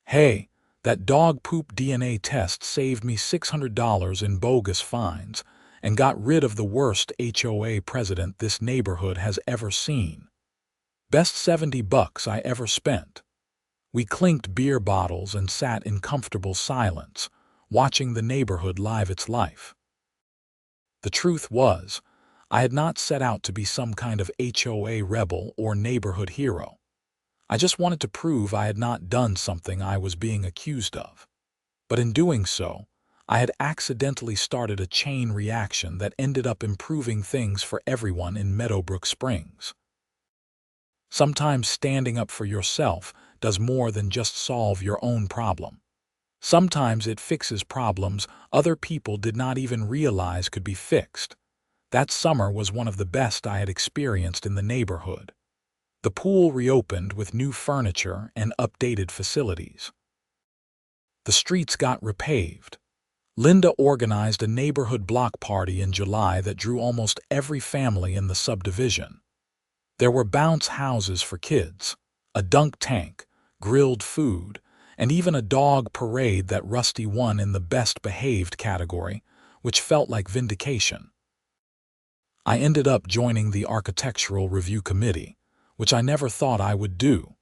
Hey, that dog poop DNA test saved me $600 in bogus fines and got rid of the worst HOA president this neighborhood has ever seen. Best $70 I ever spent. We clinked beer bottles and sat in comfortable silence, watching the neighborhood live its life. The truth was, I had not set out to be some kind of HOA rebel or neighborhood hero. I just wanted to prove I had not done something I was being accused of. But in doing so, I had accidentally started a chain reaction that ended up improving things for everyone in Meadowbrook Springs. Sometimes standing up for yourself does more than just solve your own problem. Sometimes it fixes problems other people did not even realize could be fixed. That summer was one of the best I had experienced in the neighborhood. The pool reopened with new furniture and updated facilities. The streets got repaved. Linda organized a neighborhood block party in July that drew almost every family in the subdivision. There were bounce houses for kids, a dunk tank, grilled food, and even a dog parade that Rusty won in the best behaved category, which felt like vindication. I ended up joining the architectural review committee, which I never thought I would do.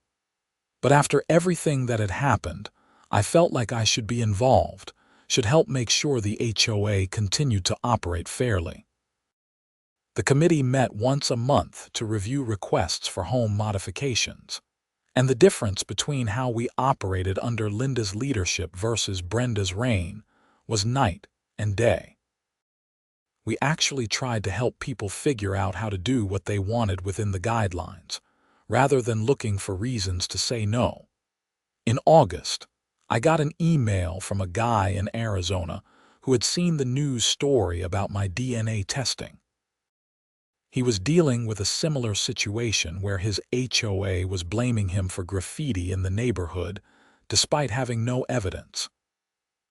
But after everything that had happened, I felt like I should be involved, should help make sure the HOA continued to operate fairly. The committee met once a month to review requests for home modifications, and the difference between how we operated under Linda's leadership versus Brenda's reign was night and day. We actually tried to help people figure out how to do what they wanted within the guidelines, rather than looking for reasons to say no. In August, I got an email from a guy in Arizona who had seen the news story about my DNA testing. He was dealing with a similar situation where his HOA was blaming him for graffiti in the neighborhood, despite having no evidence.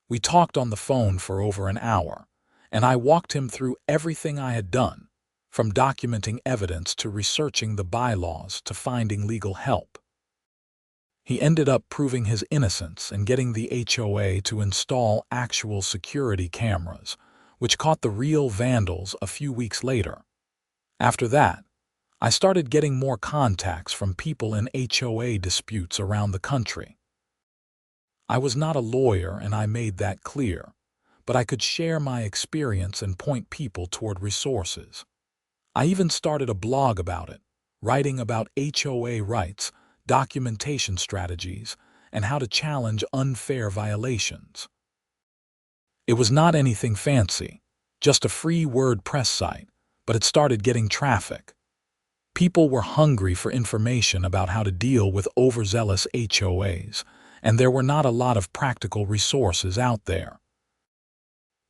We talked on the phone for over an hour, and I walked him through everything I had done, from documenting evidence to researching the bylaws to finding legal help. He ended up proving his innocence and getting the HOA to install actual security cameras, which caught the real vandals a few weeks later. After that, I started getting more contacts from people in HOA disputes around the country. I was not a lawyer, and I made that clear, but I could share my experience and point people toward resources. I even started a blog about it, writing about HOA rights, documentation strategies, and how to challenge unfair violations. It was not anything fancy, just a free WordPress site, but it started getting traffic. People were hungry for information about how to deal with overzealous HOAs, and there were not a lot of practical resources out there.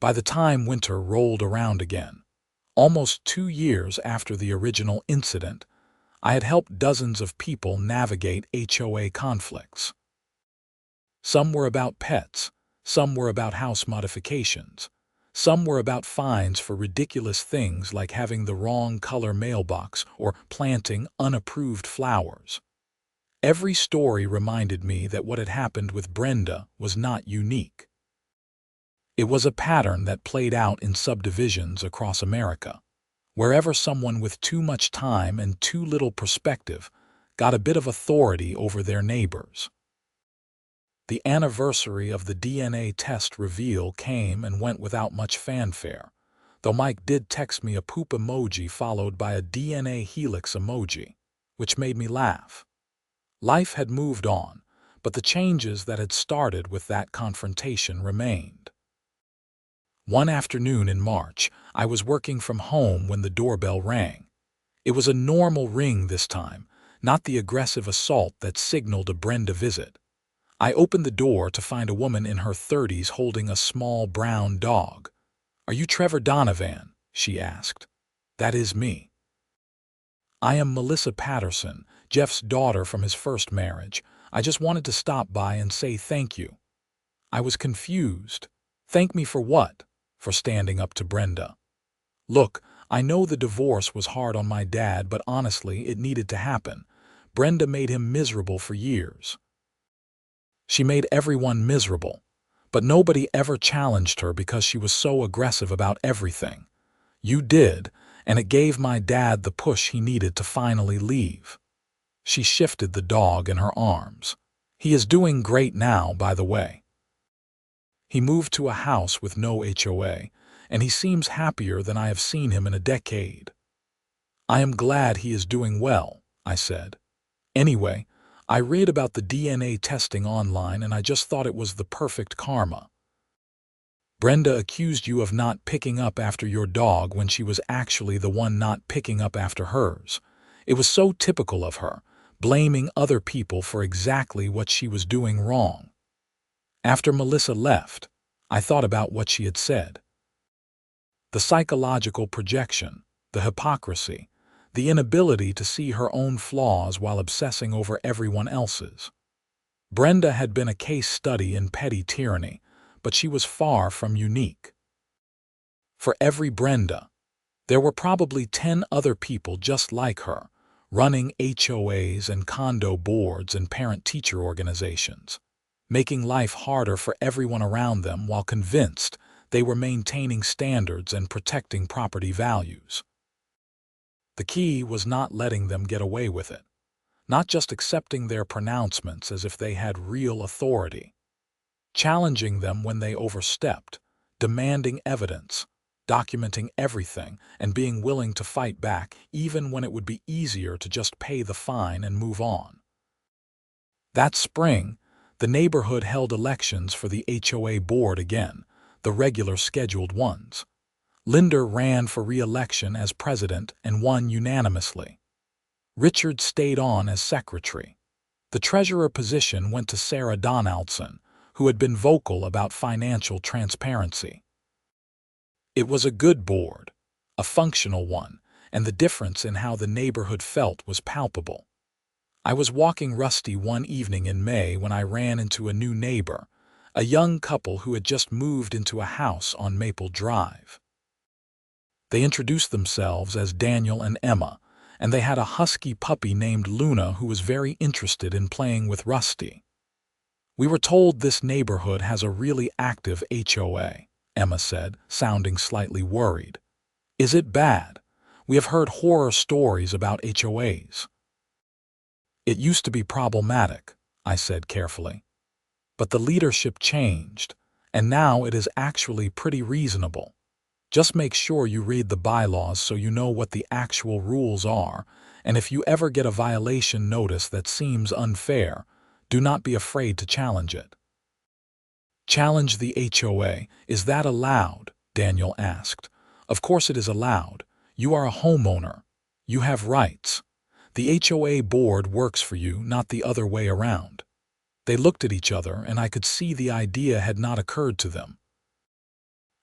By the time winter rolled around again, almost 2 years after the original incident, I had helped dozens of people navigate HOA conflicts. Some were about pets, some were about house modifications, some were about fines for ridiculous things like having the wrong color mailbox or planting unapproved flowers. Every story reminded me that what had happened with Brenda was not unique. It was a pattern that played out in subdivisions across America. Wherever someone with too much time and too little perspective got a bit of authority over their neighbors. The anniversary of the DNA test reveal came and went without much fanfare, though Mike did text me a poop emoji followed by a DNA helix emoji, which made me laugh. Life had moved on, but the changes that had started with that confrontation remained. One afternoon in March, I was working from home when the doorbell rang. It was a normal ring this time, not the aggressive assault that signaled a Brenda visit. I opened the door to find a woman in her 30s holding a small brown dog. "Are you Trevor Donovan?" she asked. "That is me." "I am Melissa Patterson, Jeff's daughter from his first marriage. I just wanted to stop by and say thank you." I was confused. Thank me for what? For standing up to Brenda. "Look, I know the divorce was hard on my dad, but honestly, it needed to happen. Brenda made him miserable for years." She made everyone miserable, but nobody ever challenged her because she was so aggressive about everything. You did, and it gave my dad the push he needed to finally leave. She shifted the dog in her arms. "He is doing great now, by the way. He moved to a house with no HOA, and he seems happier than I have seen him in a decade." "I am glad he is doing well," I said. "Anyway, I read about the DNA testing online and I just thought it was the perfect karma. Brenda accused you of not picking up after your dog when she was actually the one not picking up after hers. It was so typical of her, blaming other people for exactly what she was doing wrong." After Melissa left, I thought about what she had said. The psychological projection, the hypocrisy, the inability to see her own flaws while obsessing over everyone else's. Brenda had been a case study in petty tyranny, but she was far from unique. For every Brenda, there were probably 10 other people just like her, running HOAs and condo boards and parent-teacher organizations, making life harder for everyone around them while convinced they were maintaining standards and protecting property values. The key was not letting them get away with it, not just accepting their pronouncements as if they had real authority, challenging them when they overstepped, demanding evidence, documenting everything, and being willing to fight back even when it would be easier to just pay the fine and move on. That spring, the neighborhood held elections for the HOA board again, the regular scheduled ones. Linder ran for re-election as president and won unanimously. Richard stayed on as secretary. The treasurer position went to Sarah Donaldson, who had been vocal about financial transparency. It was a good board, a functional one, and the difference in how the neighborhood felt was palpable. I was walking Rusty one evening in May when I ran into a new neighbor, a young couple who had just moved into a house on Maple Drive. They introduced themselves as Daniel and Emma, and they had a husky puppy named Luna who was very interested in playing with Rusty. "We were told this neighborhood has a really active HOA," Emma said, sounding slightly worried. "Is it bad? We have heard horror stories about HOAs." "It used to be problematic," I said carefully. "But the leadership changed, and now it is actually pretty reasonable. Just make sure you read the bylaws so you know what the actual rules are, and if you ever get a violation notice that seems unfair, do not be afraid to challenge it." Challenge the HOA. Is that allowed? Daniel asked. Of course it is allowed. You are a homeowner. You have rights. The HOA board works for you, not the other way around. They looked at each other, and I could see the idea had not occurred to them.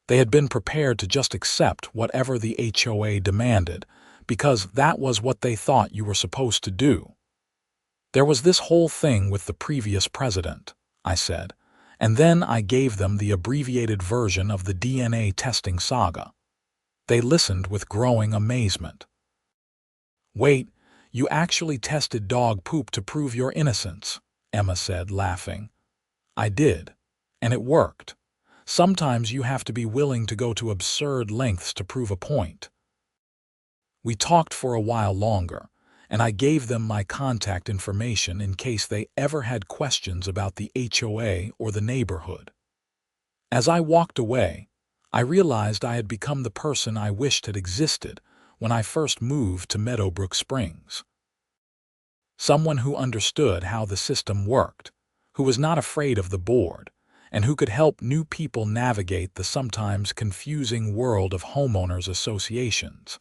They had been prepared to just accept whatever the HOA demanded, because that was what they thought you were supposed to do. There was this whole thing with the previous president, I said, and then I gave them the abbreviated version of the DNA testing saga. They listened with growing amazement. Wait, you actually tested dog poop to prove your innocence, Emma said, laughing. I did, and it worked. Sometimes you have to be willing to go to absurd lengths to prove a point. We talked for a while longer, and I gave them my contact information in case they ever had questions about the HOA or the neighborhood. As I walked away, I realized I had become the person I wished had existed when I first moved to Meadowbrook Springs. Someone who understood how the system worked, who was not afraid of the board, and who could help new people navigate the sometimes confusing world of homeowners associations.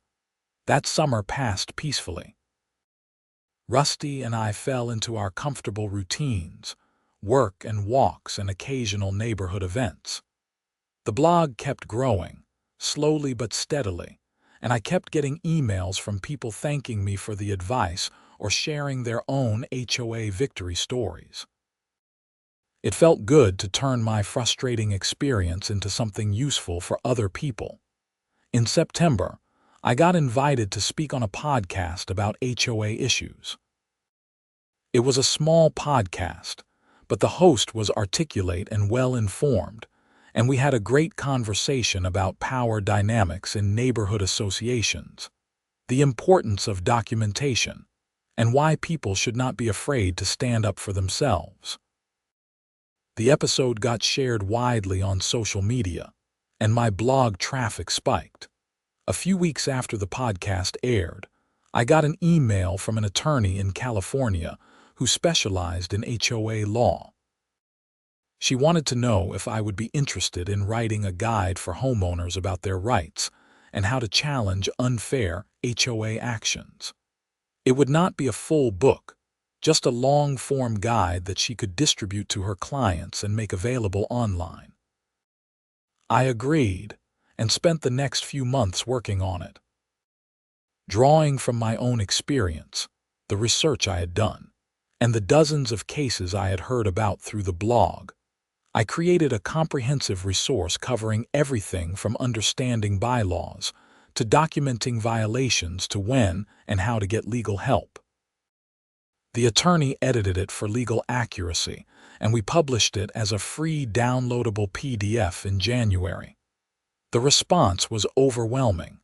That summer passed peacefully. Rusty and I fell into our comfortable routines, work and walks and occasional neighborhood events. The blog kept growing, slowly but steadily, and I kept getting emails from people thanking me for the advice or sharing their own HOA victory stories. It felt good to turn my frustrating experience into something useful for other people. In September, I got invited to speak on a podcast about HOA issues. It was a small podcast, but the host was articulate and well-informed, and we had a great conversation about power dynamics in neighborhood associations, the importance of documentation, and why people should not be afraid to stand up for themselves. The episode got shared widely on social media, and my blog traffic spiked. A few weeks after the podcast aired, I got an email from an attorney in California who specialized in HOA law. She wanted to know if I would be interested in writing a guide for homeowners about their rights and how to challenge unfair HOA actions. It would not be a full book, just a long-form guide that she could distribute to her clients and make available online. I agreed and spent the next few months working on it. Drawing from my own experience, the research I had done, and the dozens of cases I had heard about through the blog, I created a comprehensive resource covering everything from understanding bylaws to documenting violations to when and how to get legal help. The attorney edited it for legal accuracy, and we published it as a free downloadable PDF in January. The response was overwhelming.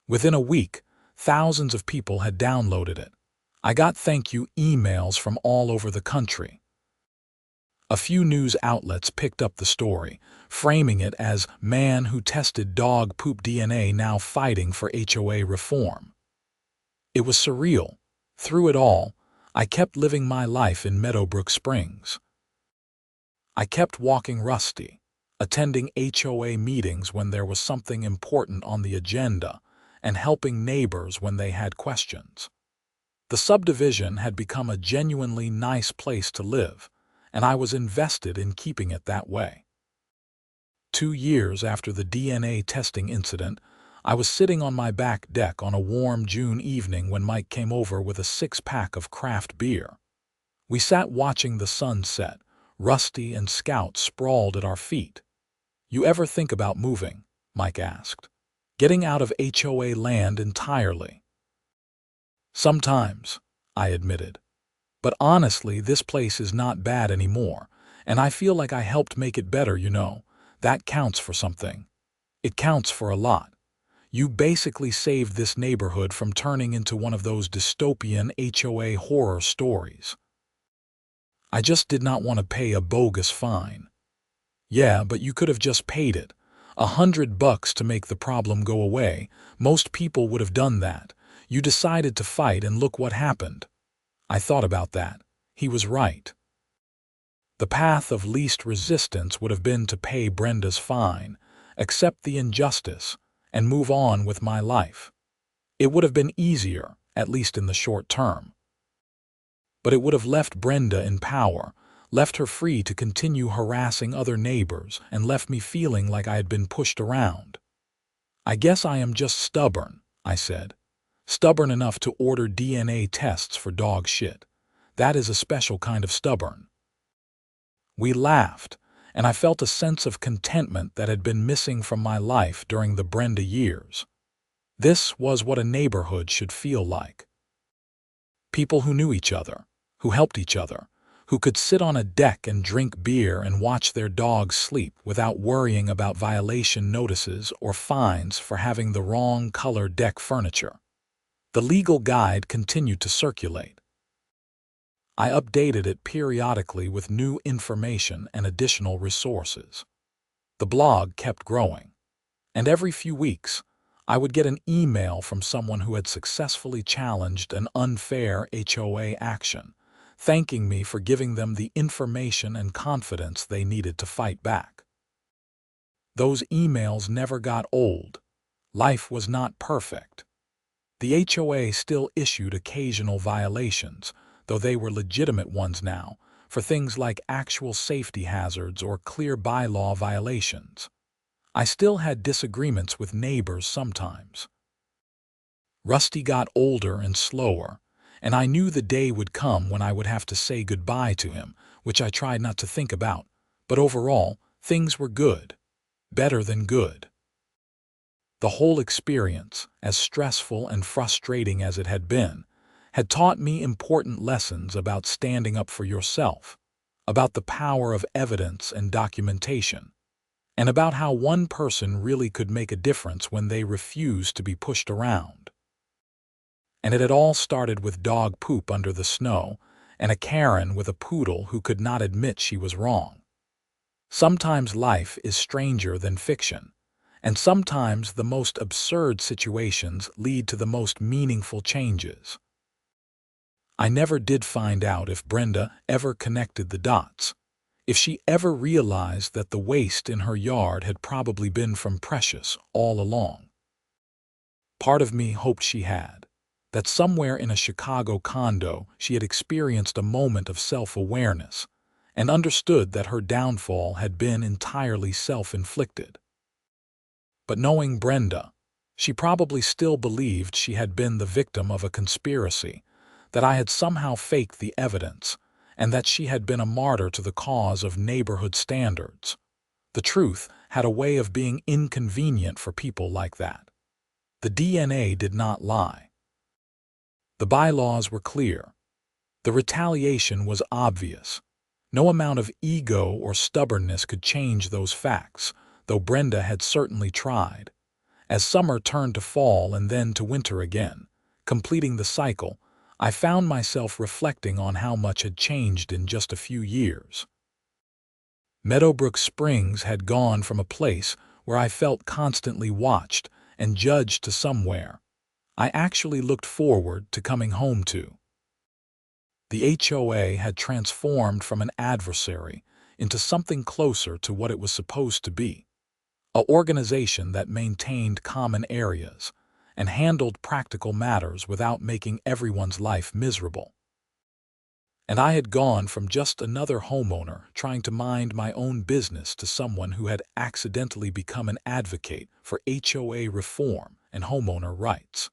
Within a week, thousands of people had downloaded it. I got thank you emails from all over the country. A few news outlets picked up the story, framing it as "Man who tested dog poop DNA now fighting for HOA reform." It was surreal. Through it all, I kept living my life in Meadowbrook Springs. I kept walking Rusty, attending HOA meetings when there was something important on the agenda, and helping neighbors when they had questions. The subdivision had become a genuinely nice place to live, and I was invested in keeping it that way. 2 years after the DNA testing incident, I was sitting on my back deck on a warm June evening when Mike came over with a 6-pack of craft beer. We sat watching the sun set, Rusty and Scout sprawled at our feet. "You ever think about moving?" Mike asked. "Getting out of HOA land entirely?" "Sometimes," I admitted. "But honestly, this place is not bad anymore, and I feel like I helped make it better, you know. That counts for something. It counts for a lot. You basically saved this neighborhood from turning into one of those dystopian HOA horror stories." I just did not want to pay a bogus fine. "Yeah, but you could have just paid it. $100 to make the problem go away. Most people would have done that. You decided to fight and look what happened." I thought about that. He was right. The path of least resistance would have been to pay Brenda's fine, accept the injustice, and move on with my life. It would have been easier, at least in the short term. But it would have left Brenda in power, left her free to continue harassing other neighbors, and left me feeling like I had been pushed around. "I guess I am just stubborn," I said. "Stubborn enough to order DNA tests for dog shit. That is a special kind of stubborn." We laughed, and I felt a sense of contentment that had been missing from my life during the Brenda years. This was what a neighborhood should feel like. People who knew each other, who helped each other, who could sit on a deck and drink beer and watch their dogs sleep without worrying about violation notices or fines for having the wrong color deck furniture. The legal guide continued to circulate. I updated it periodically with new information and additional resources. The blog kept growing, and every few weeks, I would get an email from someone who had successfully challenged an unfair HOA action, thanking me for giving them the information and confidence they needed to fight back. Those emails never got old. Life was not perfect. The HOA still issued occasional violations, though they were legitimate ones now, for things like actual safety hazards or clear bylaw violations. I still had disagreements with neighbors sometimes. Rusty got older and slower, and I knew the day would come when I would have to say goodbye to him, which I tried not to think about, but overall, things were good. Better than good. The whole experience, as stressful and frustrating as it had been, had taught me important lessons about standing up for yourself, about the power of evidence and documentation, and about how one person really could make a difference when they refused to be pushed around. And it had all started with dog poop under the snow and a Karen with a poodle who could not admit she was wrong. Sometimes life is stranger than fiction, and sometimes the most absurd situations lead to the most meaningful changes. I never did find out if Brenda ever connected the dots, if she ever realized that the waste in her yard had probably been from Precious all along. Part of me hoped she had, that somewhere in a Chicago condo she had experienced a moment of self-awareness and understood that her downfall had been entirely self-inflicted. But knowing Brenda, she probably still believed she had been the victim of a conspiracy, that I had somehow faked the evidence, and that she had been a martyr to the cause of neighborhood standards. The truth had a way of being inconvenient for people like that. The DNA did not lie. The bylaws were clear. The retaliation was obvious. No amount of ego or stubbornness could change those facts, though Brenda had certainly tried. As summer turned to fall and then to winter again, completing the cycle, I found myself reflecting on how much had changed in just a few years. Meadowbrook Springs had gone from a place where I felt constantly watched and judged to somewhere I actually looked forward to coming home to. The HOA had transformed from an adversary into something closer to what it was supposed to be, an organization that maintained common areas and handled practical matters without making everyone's life miserable. And I had gone from just another homeowner trying to mind my own business to someone who had accidentally become an advocate for HOA reform and homeowner rights.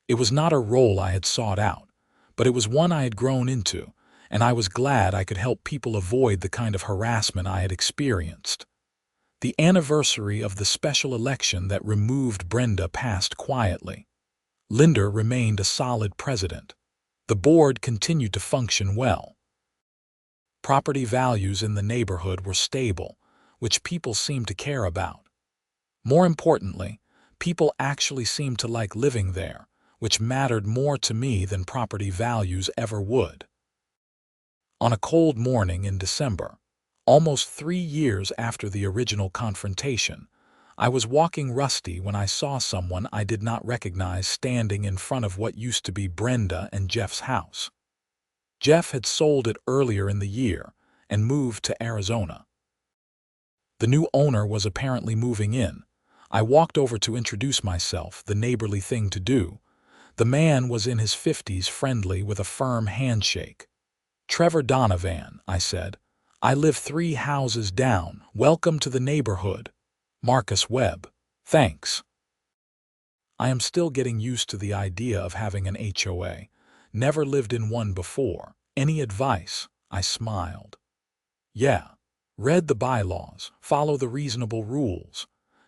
It was not a role I had sought out, but it was one I had grown into, and I was glad I could help people avoid the kind of harassment I had experienced. The anniversary of the special election that removed Brenda passed quietly. Linder remained a solid president. The board continued to function well. Property values in the neighborhood were stable, which people seemed to care about. More importantly, people actually seemed to like living there, which mattered more to me than property values ever would. On a cold morning in December, almost 3 years after the original confrontation, I was walking Rusty when I saw someone I did not recognize standing in front of what used to be Brenda and Jeff's house. Jeff had sold it earlier in the year, and moved to Arizona. The new owner was apparently moving in. I walked over to introduce myself, the neighborly thing to do. The man was in his 50s, friendly with a firm handshake. "Trevor Donovan," I said. "I live 3 houses down. Welcome to the neighborhood. Marcus Webb. Thanks." I am still getting used to the idea of having an HOA. Never lived in one before. Any advice? I smiled. "Yeah. Read the bylaws. Follow the reasonable rules.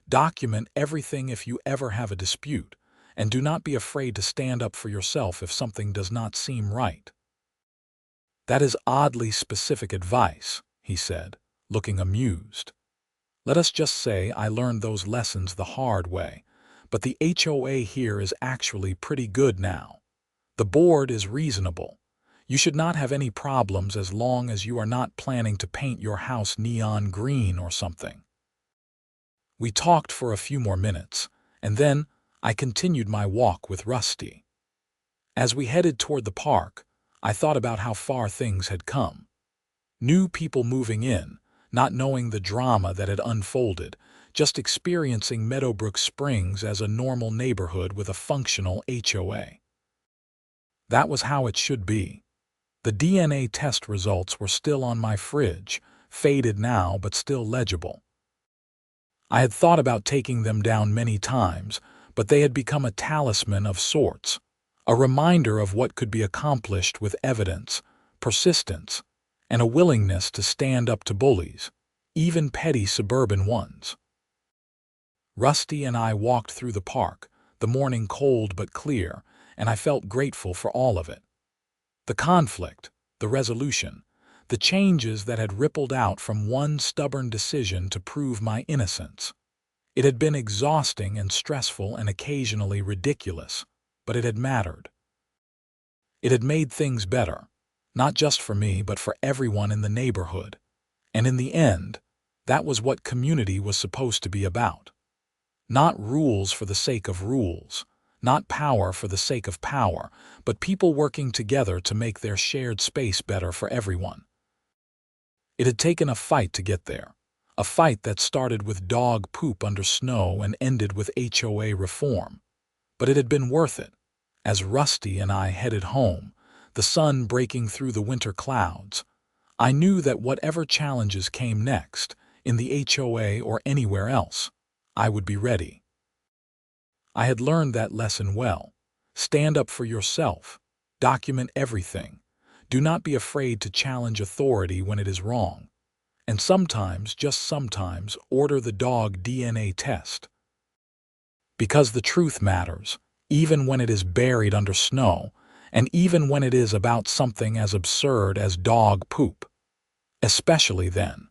Document everything if you ever have a dispute. And do not be afraid to stand up for yourself if something does not seem right." "That is oddly specific advice," he said, looking amused. "Let us just say I learned those lessons the hard way, but the HOA here is actually pretty good now. The board is reasonable. You should not have any problems as long as you are not planning to paint your house neon green or something." We talked for a few more minutes, and then I continued my walk with Rusty. As we headed toward the park, I thought about how far things had come. New people moving in, not knowing the drama that had unfolded, just experiencing Meadowbrook Springs as a normal neighborhood with a functional HOA. That was how it should be. The DNA test results were still on my fridge, faded now but still legible. I had thought about taking them down many times, but they had become a talisman of sorts, a reminder of what could be accomplished with evidence, persistence, and a willingness to stand up to bullies, even petty suburban ones. Rusty and I walked through the park, the morning cold but clear, and I felt grateful for all of it. The conflict, the resolution, the changes that had rippled out from one stubborn decision to prove my innocence. It had been exhausting and stressful and occasionally ridiculous, but it had mattered. It had made things better, not just for me but for everyone in the neighborhood. And in the end, that was what community was supposed to be about. Not rules for the sake of rules, not power for the sake of power, but people working together to make their shared space better for everyone. It had taken a fight to get there, a fight that started with dog poop under snow and ended with HOA reform. But it had been worth it. As Rusty and I headed home, the sun breaking through the winter clouds, I knew that whatever challenges came next, in the HOA or anywhere else, I would be ready. I had learned that lesson well. Stand up for yourself. Document everything. Do not be afraid to challenge authority when it is wrong. And sometimes, just sometimes, order the dog DNA test. Because the truth matters, even when it is buried under snow, and even when it is about something as absurd as dog poop. Especially then.